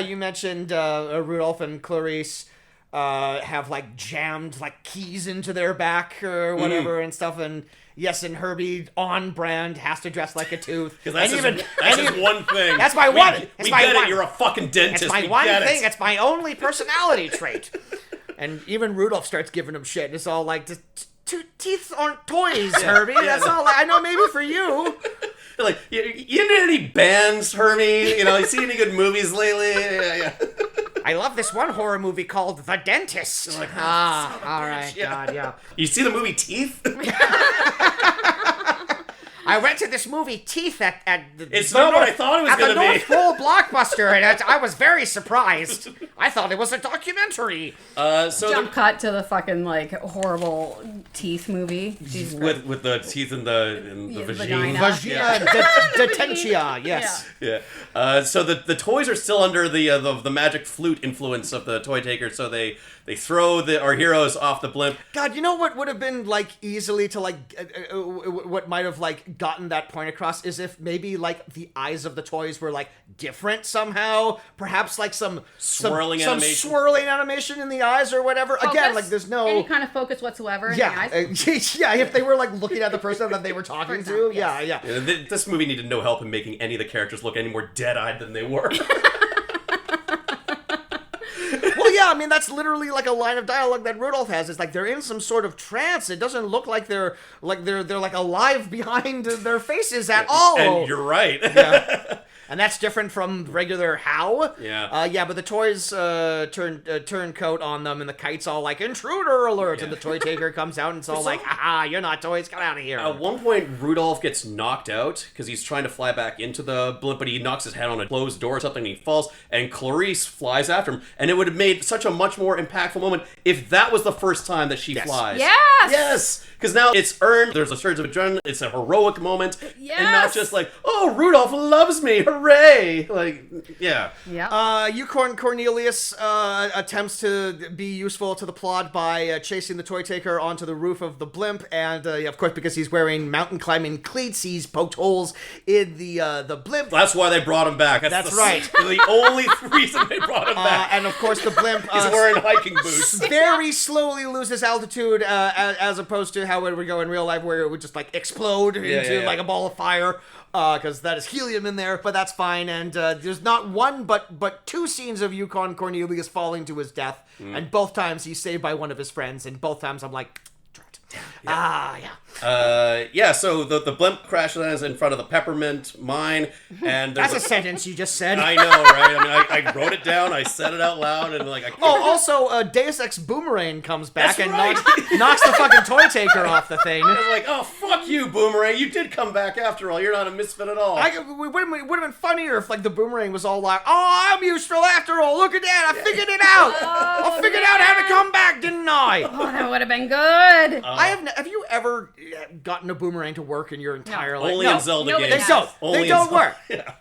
You mentioned Rudolph and Clarice have like jammed like keys into their back or whatever and stuff, and yes, and Herbie on brand has to dress like a tooth. Because that's just one thing. That's my one. We get it. You're a fucking dentist. It's my one thing. It's my only personality trait. And even Rudolph starts giving him shit. It's all like, teeth aren't toys, Herbie. That's all. I know, maybe for you. Like, you into any bands, Hermie? You see any good movies lately? Yeah. I love this one horror movie called The Dentist. Like, all right, yeah. God, yeah. You see the movie Teeth? I went to this movie Teeth at the It's not what I thought it was going to be. At the North Pole Blockbuster, and I was very surprised. I thought it was a documentary. Jump cut to the fucking like horrible teeth movie. Jesus Christ. with the teeth in the vagina. Vagina. Detentia, yes. Yeah. So the toys are still under the magic flute influence of the toy taker, so they throw our heroes off the blimp. God, you know what would have been like easily to like what might have like gotten that point across is if maybe like the eyes of the toys were like different somehow, perhaps like some swirling animation in the eyes or whatever. Focus? Again, like there's no any kind of focus whatsoever in the eyes. Yeah, if they were like looking at the person that they were talking to. Yes. Yeah. This movie needed no help in making any of the characters look any more dead-eyed than they were. Well, yeah, I mean, that's literally like a line of dialogue that Rudolph has. It's like they're in some sort of trance. It doesn't look like they're like alive behind their faces at all. And you're right. Yeah. And that's different from regular How. Yeah. But the toys turn coat on them, and the kite's all like, intruder alert, and the toy taker comes out and it's all like, haha, you're not toys, get out of here. At one point, Rudolph gets knocked out because he's trying to fly back into the blimp, but he knocks his head on a closed door or something, and he falls, and Clarice flies after him, and it would have made such a much more impactful moment if that was the first time that she flies. Yes! Because now it's earned, there's a surge of adrenaline, it's a heroic moment, and not just like, oh, Rudolph loves me, hooray! Like, yeah. Unicorn Cornelius attempts to be useful to the plot by chasing the toy taker onto the roof of the blimp, and of course, because he's wearing mountain climbing cleats, he's poked holes in the blimp. That's why they brought him back. That's right. The only reason they brought him back. And of course, the blimp he's wearing hiking boots. Very slowly loses altitude, as opposed to how it would go in real life, where it would just like explode into like a ball of fire. Because that is helium in there, but that's fine. And there's not one, but two scenes of Yukon Cornelius falling to his death, and both times he's saved by one of his friends, and both times I'm like, so the blimp crash lands in front of the peppermint mine, and that's a sentence you just said. I know, right? I mean, I wrote it down, I said it out loud, and like, also, Deus Ex Boomerang comes back and knocks the fucking toy taker off the thing. I was like, oh, fuck you, Boomerang, you did come back after all, you're not a misfit at all. It would have been funnier if like the Boomerang was all like, oh, I'm useful after all, look at that, I figured it out. I figured out how to come back, didn't I? Oh, that would have been good. Have you ever gotten a boomerang to work in your entire life? Only in Zelda games. They don't work. Yeah.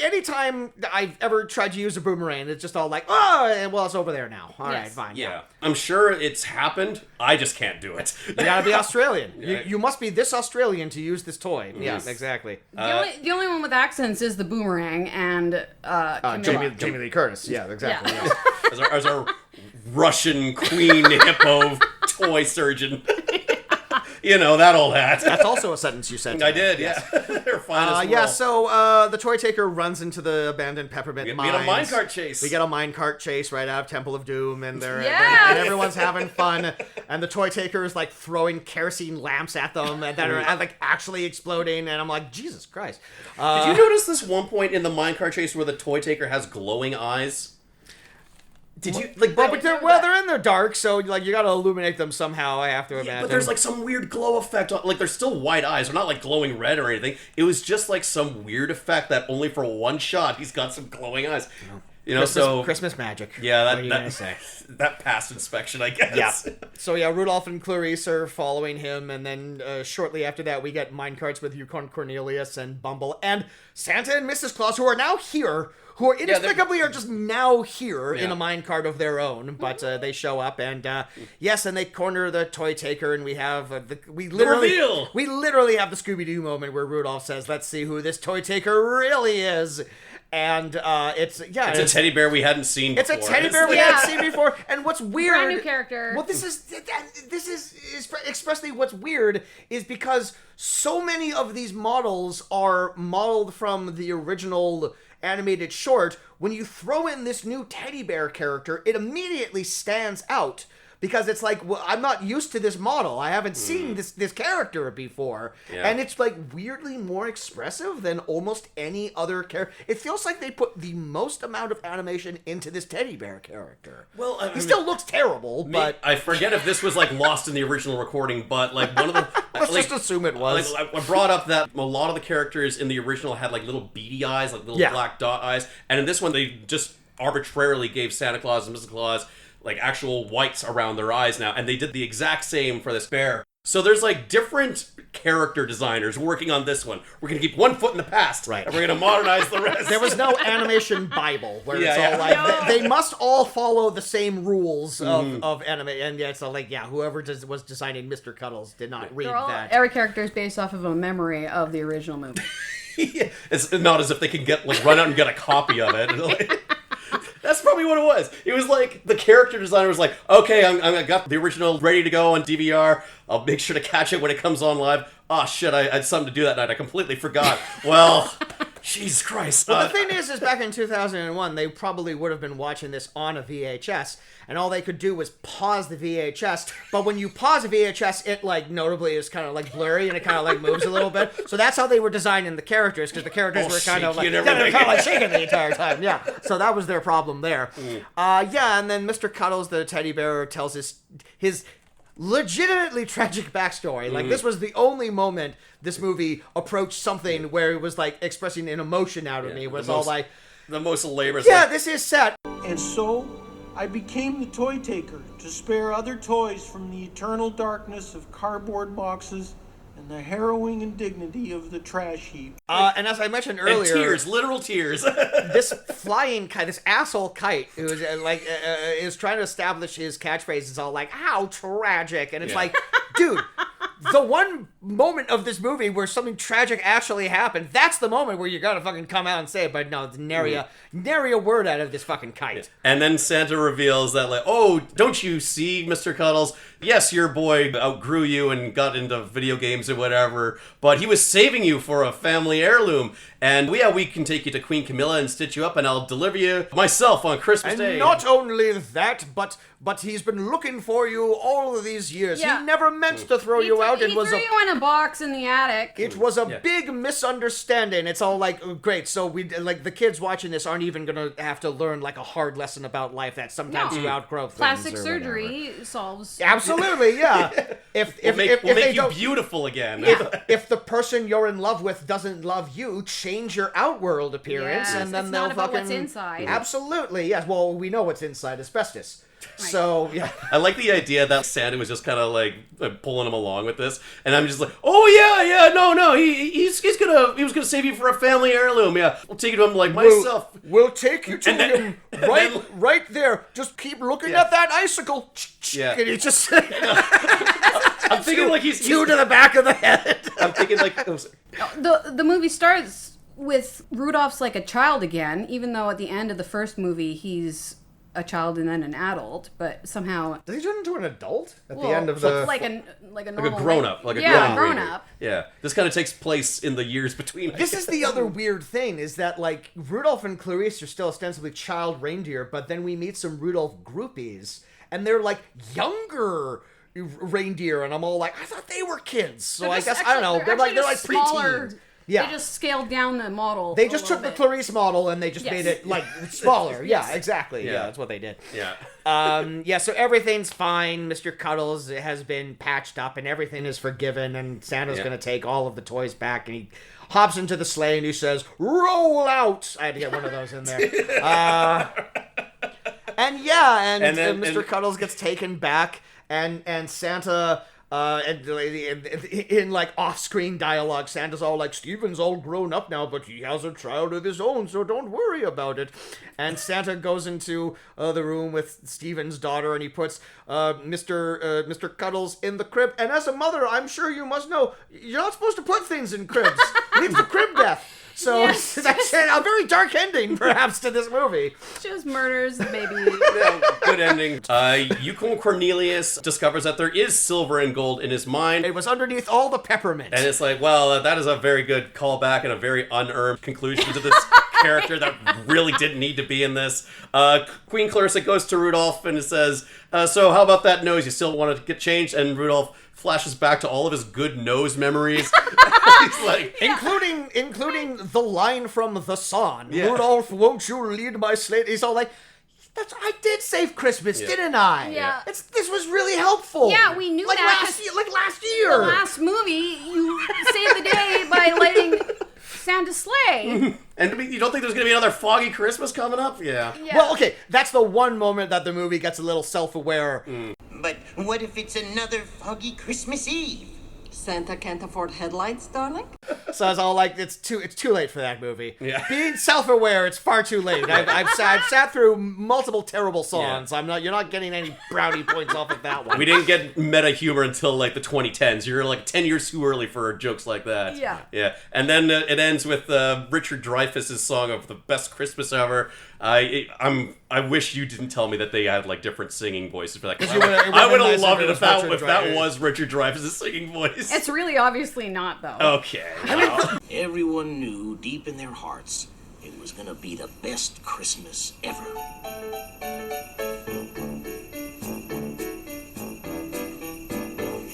Anytime I've ever tried to use a boomerang, it's just all like, oh, well, it's over there now. All right, fine. Yeah. I'm sure it's happened. I just can't do it. You gotta be Australian. You must be this Australian to use this toy. Yeah, exactly. The only one with accents is the boomerang and Jamie Lee Curtis. Yeah, exactly. Yeah. As our Russian queen hippo toy surgeon. You know, that old hat. That's also a sentence you said. I did, yeah. They're fine as well. So the toy taker runs into the abandoned peppermint We mines. get a minecart chase. We get a minecart chase right out of Temple of Doom, and Yes! and everyone's having fun. And the toy taker is like throwing kerosene lamps at them that are like actually exploding. And I'm like, Jesus Christ! Did you notice this one point in the minecart chase where the toy taker has glowing eyes? Did you like? But they're in the dark, so like you got to illuminate them somehow. I have to imagine. But there's like some weird glow effect. Like they're still white eyes. They're not like glowing red or anything. It was just like some weird effect that only for one shot he's got some glowing eyes. You know, Christmas magic. Yeah, What are you gonna say? that passed inspection, I guess. Yeah. So yeah, Rudolph and Clarice are following him, and then shortly after that, we get minecarts with Yukon Cornelius and Bumble and Santa and Mrs. Claus, who are now here, who are inexplicably are just now here in a minecart of their own. But they show up, and yes, and they corner the toy taker, and we have we literally have the Scooby-Doo moment where Rudolph says, "Let's see who this toy taker really is." And it's a teddy bear we hadn't seen before. It's a teddy bear we hadn't seen before. And what's weird... Brand new character. Well, this is expressly what's weird is because so many of these models are modeled from the original animated short. When you throw in this new teddy bear character, it immediately stands out. Because it's like, well, I'm not used to this model. I haven't seen this character before. Yeah. And it's like weirdly more expressive than almost any other character. It feels like they put the most amount of animation into this teddy bear character. Well, he still looks terrible, but... I forget if this was like lost in the original recording, but like one of the... Let's just assume it was. Like, I brought up that a lot of the characters in the original had like little beady eyes, like little black dot eyes. And in this one, they just arbitrarily gave Santa Claus and Mrs. Claus like actual whites around their eyes now, and they did the exact same for this bear. So there's like different character designers working on this one. We're gonna keep one foot in the past, right? And we're gonna modernize the rest. There was no animation Bible where it's all like they must all follow the same rules of anime, and it's all like whoever was designing Mr. Cuddles did not read that. Every character is based off of a memory of the original movie. It's not as if they can get run out and get a copy of it. That's probably what it was. It was like the character designer was like, okay, I got the original ready to go on DVR. I'll make sure to catch it when it comes on live. Oh shit, I had something to do that night. I completely forgot. Well, Jesus Christ. Well, the thing is back in 2001, they probably would have been watching this on a VHS, and all they could do was pause the VHS. But when you pause a VHS, it like notably is kind of like blurry and it kind of like moves a little bit. So that's how they were designing the characers, because the characters were kind of like shaking the entire time. Yeah, so that was their problem there. And then Mr. Cuddles, the teddy bear, tells his legitimately tragic backstory. Like, this was the only moment this movie approached something where it was like expressing an emotion out of me. Was all like the most laborious. Yeah, this is set. And so I became the toy taker to spare other toys from the eternal darkness of cardboard boxes and the harrowing indignity of the trash heap. And as I mentioned earlier, and tears, literal tears. This flying kite, this asshole kite, who is is trying to establish his catchphrase. Is all like, "How tragic!" And it's like, dude, the one moment of this movie where something tragic actually happened, that's the moment where you gotta fucking come out and say it. But no, nary a word out of this fucking kite. And then Santa reveals that, like, oh, don't you see, Mr. Cuddles? Yes, your boy outgrew you and got into video games or whatever, but he was saving you for a family heirloom. And we can take you to Queen Camilla and stitch you up, and I'll deliver you myself on Christmas Day. And not only that, but he's been looking for you all of these years. Yeah. He never meant to throw you out. He threw you in a box in the attic. It was a big misunderstanding. It's all like, oh, great, so we like the kids watching this aren't even gonna have to learn like a hard lesson about life that sometimes you outgrow things. Plastic or surgery solves. Absolutely, yeah. If make you beautiful again. If the person you're in love with doesn't love you, change your outworld appearance, Yes, and then it's they'll not about fucking what's inside. Absolutely, yes. Well, we know what's inside: asbestos. So yeah, I like the idea that Santa was just kind of like pulling him along with this, and I'm just like, oh yeah, no, he was gonna save you for a family heirloom. Yeah, we'll take you to him like myself. We'll take you to him right there. Just keep looking at that icicle. Yeah, and he just. I'm thinking like he's two to the back of the head. I'm thinking like The movie starts with Rudolph's like a child again, even though at the end of the first movie he's a child and then an adult, but somehow Does he turn into an adult at the well, end of the? like a normal, grown up, like a grown grown up. up. Yeah, this kind of takes place in the years between. This is the other weird thing, is that, like, Rudolph and Clarice are still ostensibly child reindeer, but then we meet some Rudolph groupies, and they're, like, younger reindeer, and I'm all like, I thought they were kids, so I guess, I don't know, they're like smaller. preteen. Yeah. They just scaled down the model. They just took the Clarice model and they just made it, like, smaller. Yes. Yeah, exactly. Yeah. Yeah, that's what they did. Yeah. So everything's fine. Mr. Cuddles has been patched up and everything is forgiven, and Santa's going to take all of the toys back, and he hops into the sleigh and he says, "Roll out!" I had to get one of those in there. And Mr. Cuddles gets taken back, and Santa... in like off-screen dialogue, Santa's all like, "Steven's all grown up now, but he has a child of his own, so don't worry about it." And Santa goes into the room with Steven's daughter, and he puts Mr. Cuddles in the crib. And as a mother, I'm sure you must know, you're not supposed to put things in cribs. Leave the crib death. So that's a very dark ending, perhaps, to this movie. Just murders the baby. Yeah, good ending. Yukon Cornelius discovers that there is silver and gold in his mine. It was underneath all the peppermint. And it's like, well, that is a very good callback and a very unearned conclusion to this character that really didn't need to be in this. Queen Clarissa goes to Rudolph and says, "So how about that nose? You still want to get changed?" And Rudolph flashes back to all of his good nose memories. He's like, including the line from the song. Yeah. "Rudolph, won't you lead my sleigh?" He's all like, I did save Christmas, didn't I? Yeah. This was really helpful. Yeah, we knew like that. Last year. The last movie, you saved the day by lighting Santa's sleigh. and you don't think there's going to be another foggy Christmas coming up? Yeah. Well, okay, that's the one moment that the movie gets a little self-aware. But what if it's another foggy Christmas Eve? Santa can't afford headlights, darling? So I was all like, it's too late for that movie. Yeah. Being self-aware, it's far too late. I've sat through multiple terrible songs. Yeah. You're not getting any brownie points off of that one. We didn't get meta humor until like the 2010s. You're like 10 years too early for jokes like that. Yeah. Yeah. And then it ends with Richard Dreyfuss's song of the best Christmas ever. I wish you didn't tell me that they had like different singing voices for that. I would have loved it if that was Richard Dreyfuss's singing voice. It's really obviously not, though. Okay. Everyone knew deep in their hearts it was gonna be the best Christmas ever.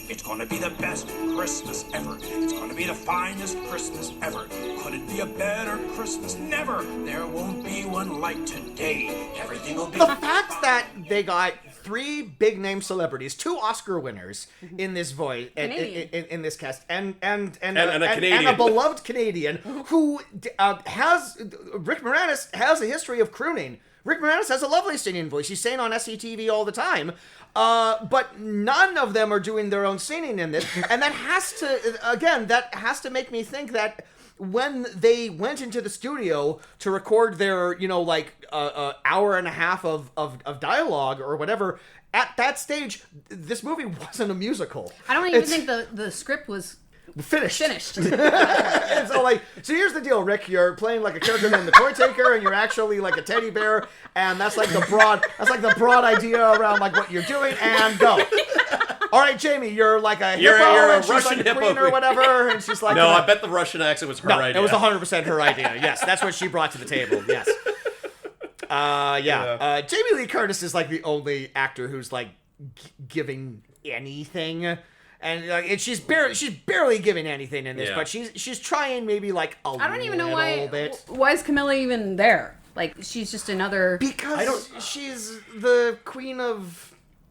It's gonna be the best Christmas ever. It's gonna be the finest Christmas ever. Could it be a better Christmas? Never. There won't be one like today. Everything will be The fact that they got 3 big name celebrities, 2 Oscar winners in this voice, in this cast, and a Canadian, and a beloved Canadian who has Rick Moranis has a history of crooning. Rick Moranis has a lovely singing voice. He's sang on SCTV all the time. But none of them are doing their own singing in this. And that has to make me think that when they went into the studio to record their, hour and a half of dialogue or whatever, at that stage, this movie wasn't a musical. I don't even think the script was finished. And so here's the deal, Rick. You're playing like a character named the Toy Taker, and you're actually like a teddy bear, and that's like the broad idea around like what you're doing. And go. All right, Jamie, you're like a hippo, you're a and she's Russian like hippo queen or whatever, and she's like no, I bet the Russian accent was her idea. It was 100% her idea. Yes, that's what she brought to the table. Yes. Jamie Lee Curtis is like the only actor who's like giving anything. And she's barely giving anything in this, but she's trying maybe like a little bit. I don't even know why is Camilla even there? Like, she's just another... Because she's the queen of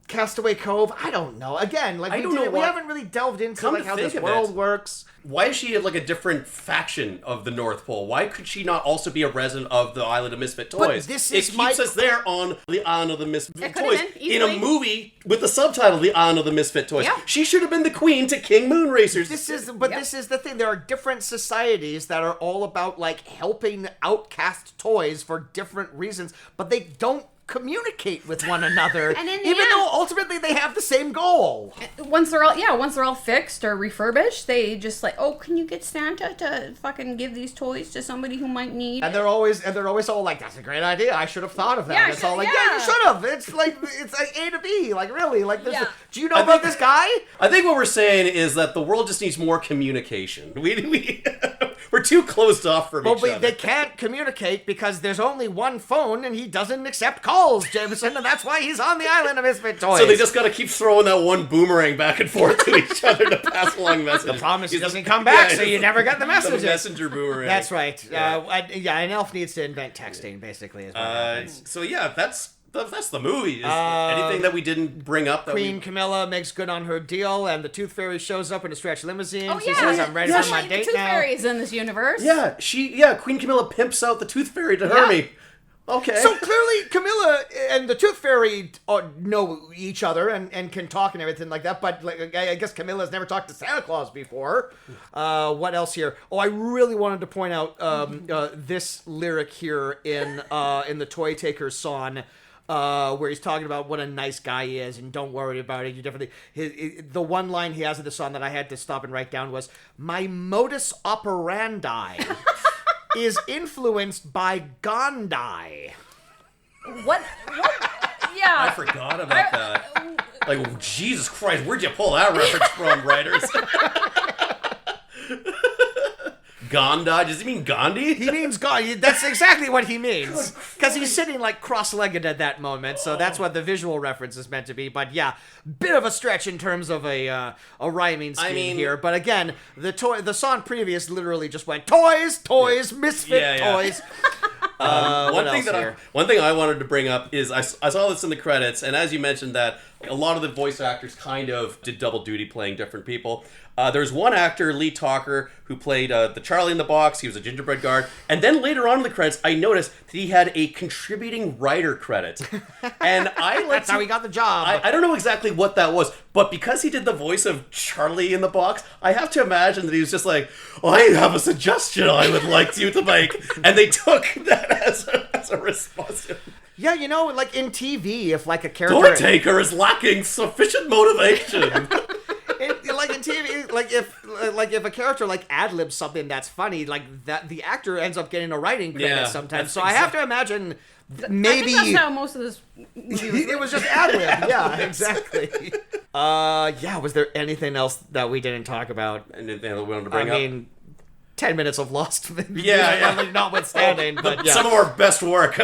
Castaway Cove. I don't know. Again, like we haven't really delved into like how this world works. Why is she like a different faction of the North Pole? Why could she not also be a resident of the Island of Misfit Toys? But this it is keeps us there on the Island of the Misfit Toys been, in a movie with the subtitle "The Island of the Misfit Toys." Yeah. She should have been the queen to King Moonracers. This is the thing. There are different societies that are all about like helping outcast toys for different reasons, but they don't communicate with one another, And in the even end- though ultimately they have the same goal. Once they're all fixed or refurbished, they just like, oh, can you get Santa to fucking give these toys to somebody who might need? And they're always all like, "That's a great idea. I should have thought of that." Yeah, It's all like, "Yeah, you should have." It's like A to B. Like really, like this. Yeah. Do you know about this guy? I think what we're saying is that the world just needs more communication. We're too closed off from each other. They can't communicate because there's only one phone and he doesn't accept calls, Jameson, and that's why he's on the island of Misfit Toys. So they just got to keep throwing that one boomerang back and forth to each other to pass along messages. The problem is he doesn't come back, so you never get the messages. The messenger boomerang. That's right. Yeah. An elf needs to invent texting, basically. Is what happens. So yeah, that's the movie. Anything that we didn't bring up? That Queen Camilla makes good on her deal, and the Tooth Fairy shows up in a stretch limousine. Oh, She yeah. says, "I'm ready for my The date Tooth now." Fairy is in this universe. Queen Camilla pimps out the Tooth Fairy to Hermie. Okay. So clearly, Camilla and the Tooth Fairy know each other and can talk and everything like that. But like, I guess Camilla's never talked to Santa Claus before. What else here? Oh, I really wanted to point out this lyric here in the Toy Taker song. Where he's talking about what a nice guy he is and don't worry about it. You definitely the one line he has in the song that I had to stop and write down was, "My modus operandi is influenced by Gandhi." What? Yeah. I forgot about that. Like, Jesus Christ, where'd you pull that reference from, writers? Gandhi? Does he mean Gandhi? He means Gandhi. That's exactly what he means. Because he's sitting like cross-legged at that moment, so that's what the visual reference is meant to be. But yeah, bit of a stretch in terms of a rhyming scheme here. But again, the song previous literally just went toys, Misfit toys. One thing I wanted to bring up is I saw this in the credits, and as you mentioned that a lot of the voice actors kind of did double duty playing different people. There's one actor, Lee Talker, who played the Charlie in the Box. He was a gingerbread guard. And then later on in the credits, I noticed that he had a contributing writer credit. And that's how he got the job. I don't know exactly what that was, but because he did the voice of Charlie in the Box, I have to imagine that he was just like, I have a suggestion I would like you to make. And they took that as a response. Yeah, like in TV, if like a character... Toy Taker is lacking sufficient motivation. Like in TV, like if a character like ad-libs something that's funny, like that, the actor ends up getting a writing credit sometimes. So I have to imagine maybe I think that's how most of this movie was it was just ad-lib. Yeah, exactly. Was there anything else that we didn't talk about? Anything that we wanted to bring up? 10 minutes of Lost. Notwithstanding, but some of our best work.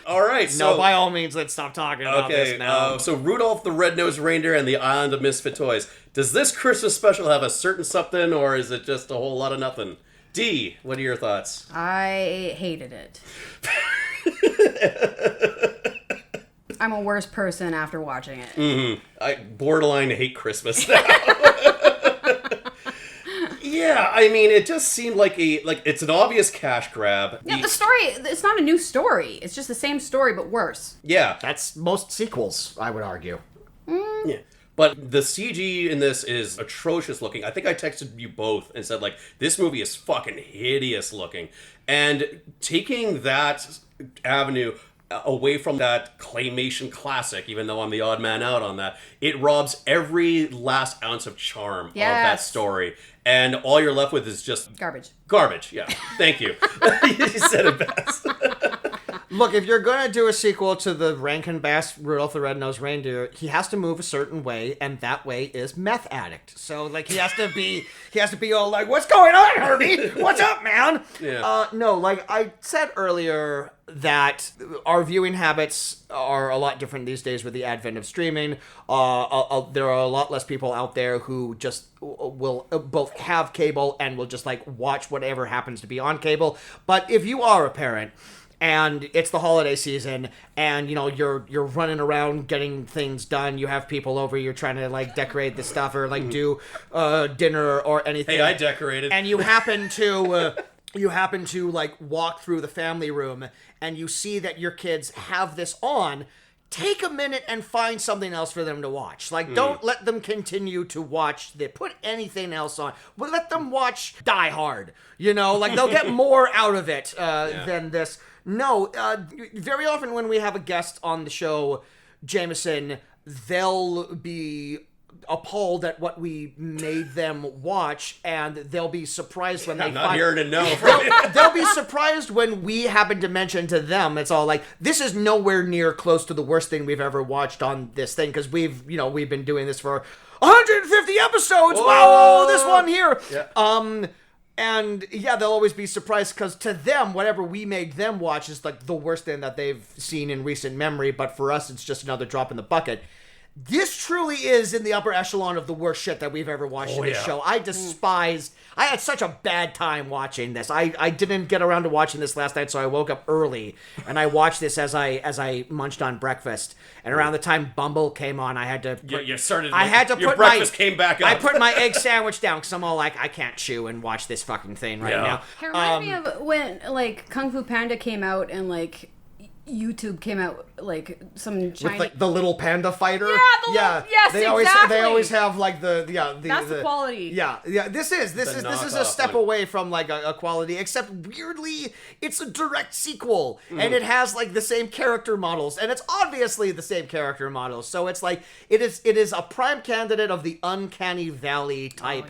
All right, so by all means, let's stop talking about this now. So Rudolph the Red-Nosed Reindeer and the Island of Misfit Toys. Does this Christmas special have a certain something, or is it just a whole lot of nothing? D, what are your thoughts? I hated it. I'm a worse person after watching it. Mm-hmm. I borderline hate Christmas now. Yeah, I mean, it just seemed like it's an obvious cash grab. Yeah, the story, it's not a new story. It's just the same story, but worse. Yeah. That's most sequels, I would argue. Yeah. But the CG in this is atrocious looking. I think I texted you both and said, like, this movie is fucking hideous looking. And taking that avenue away from that claymation classic, even though I'm the odd man out on that, it robs every last ounce of charm of that story. And all you're left with is just... Garbage, yeah. Thank you. You said it best. Look, if you're going to do a sequel to the Rankin Bass Rudolph the Red-Nosed Reindeer, he has to move a certain way, and that way is meth addict. So, like, he has to be all like, what's going on, Herbie? What's up, man? Yeah. No, like I said earlier, that our viewing habits are a lot different these days with the advent of streaming. There are a lot less people out there who just will both have cable and will just like watch whatever happens to be on cable. But if you are a parent and it's the holiday season and you're running around getting things done, you have people over, you're trying to like decorate the stuff or like do dinner or anything. Hey, I decorated. And you happen to like walk through the family room and you see that your kids have this on, take a minute and find something else for them to watch. Like, don't let them continue to watch put anything else on. But let them watch Die Hard. Like they'll get more out of it than this. No, very often when we have a guest on the show, Jameson, they'll be appalled at what we made them watch, and they'll be surprised when they I'm not here to know. they'll be surprised when we happen to mention to them. It's all like, this is nowhere near close to the worst thing we've ever watched on this thing, because we've been doing this for 150 episodes. Whoa! Wow, this one here. Yeah. And yeah, they'll always be surprised because to them, whatever we made them watch is like the worst thing that they've seen in recent memory. But for us, it's just another drop in the bucket. This truly is in the upper echelon of the worst shit that we've ever watched in this show. I had such a bad time watching this. I didn't get around to watching this last night, so I woke up early and I watched this as I munched on breakfast. And around the time Bumble came on, I had to your breakfast came back up. I put my egg sandwich down because I'm all like, I can't chew and watch this fucking thing right now. It reminds me of when like Kung Fu Panda came out and like YouTube came out, like some Chinese... With like the little panda fighter. Yes, they exactly. always have like the That's the quality. Yeah. This is a step away from like a quality, except weirdly it's a direct sequel and it has like the same character models, and it's obviously the same character models. So it's like it is a prime candidate of the Uncanny Valley type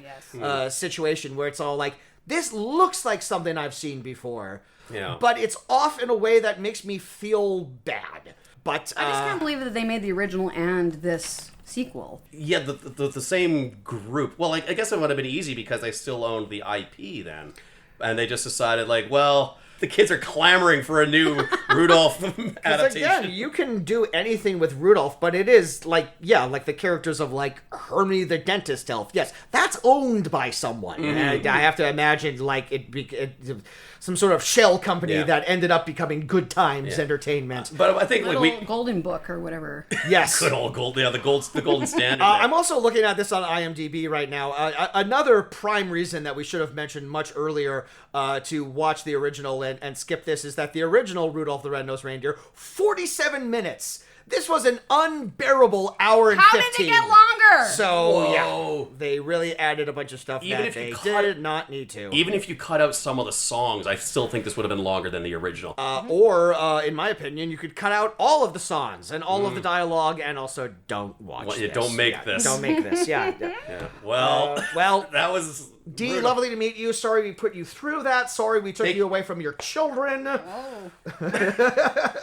situation where it's all like, this looks like something I've seen before. Yeah. But it's off in a way that makes me feel bad. But I just can't believe that they made the original and this sequel. Yeah, the same group. Well, I guess it would have been easy because they still owned the IP then. And they just decided, like, well, the kids are clamoring for a new Rudolph adaptation. Again, you can do anything with Rudolph, but it is like, like the characters of like Hermie the dentist elf. Yes, that's owned by someone. And I have to imagine like it some sort of shell company that ended up becoming Good Times Entertainment. But I think like Golden Book or whatever. Yes, good old gold. Yeah, the golden standard. I'm also looking at this on IMDb right now. Another prime reason that we should have mentioned much earlier to watch the original and skip this is that the original Rudolph the Red-Nosed Reindeer, 47 minutes. This was an unbearable hour and 15. How did it get longer? So, they really added a bunch of stuff that they did not need to. Even if you cut out some of the songs, I still think this would have been longer than the original. Or, in my opinion, you could cut out all of the songs and all of the dialogue and also don't watch this. Don't make this. Don't make this, Well, that was... Dee, lovely to meet you. Sorry we put you through that. Sorry we took you away from your children.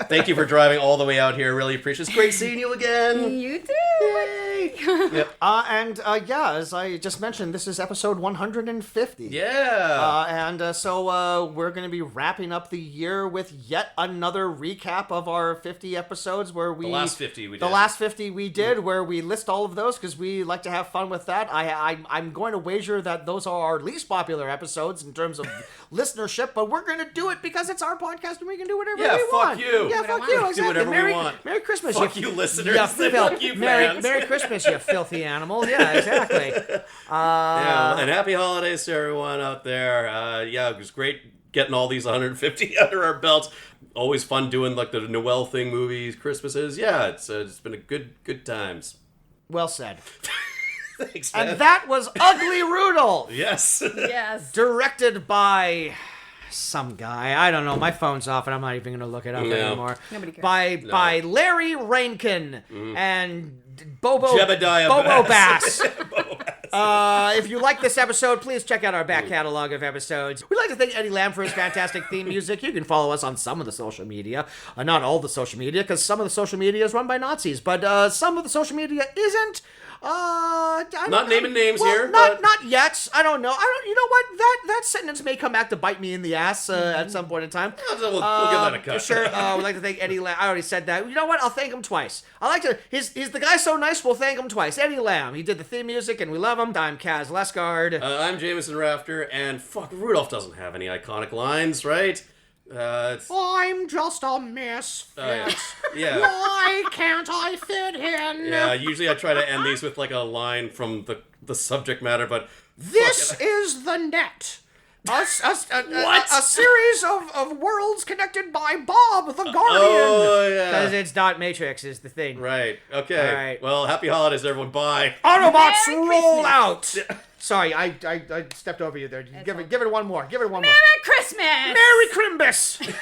Thank you for driving all the way out here. Really appreciate it. It's great seeing you again. You too. Yay. Yep. As I just mentioned, this is episode 150. Yeah. So we're going to be wrapping up the year with yet another recap of our 50 episodes where we... The last 50 we did. The last 50 we did, where we list all of those because we like to have fun with that. I'm going to wager that those are our least popular episodes in terms of listenership, but we're going to do it because it's our podcast and we can do whatever we want. You. Yeah, fuck you. Exactly. Do whatever we want. Merry Christmas. Fuck you, listeners. Fuck you, fans. Merry Christmas, you filthy animal. Yeah, exactly. And happy holidays to everyone out there. It was great getting all these 150 under our belts. Always fun doing like the Noel thing, movies, Christmases. Yeah, it's been a good times. Well said. Thanks, man. And that was Ugly Rudolph. Yes. Yes. Directed by some guy. I don't know. My phone's off and I'm not even going to look it up anymore. Nobody cares. By Larry Rankin and Bobo Jebediah Bass. If you like this episode, please check out our back catalog of episodes. We'd like to thank Eddie Lamb for his fantastic theme music. You can follow us on some of the social media. Not all the social media, because some of the social media is run by Nazis, but some of the social media isn't. Not naming names here. Not yet. I don't know. You know what? That sentence may come back to bite me in the ass at some point in time. We'll give that a cut. Sure. We'd like to thank Eddie Lamb. I already said that. You know what? I'll thank him twice. I like to. He's the guy so nice. We'll thank him twice. Eddie Lamb. He did the theme music, and we love him. I'm Kaz Lesgard. I'm Jameson Rafter, and Rudolph doesn't have any iconic lines, right? I'm just a misfit. Yeah. Why can't I fit in? Yeah, usually I try to end these with like a line from the subject matter, but... This is the net. A series of worlds connected by Bob the Guardian. Oh, yeah. Because it's dot matrix is the thing. Right. Okay. All right. Well, happy holidays, everyone. Bye. Autobots roll out. Sorry, I stepped over you there. Give it one more. Give it one more. Merry Christmas. Merry Crimbus.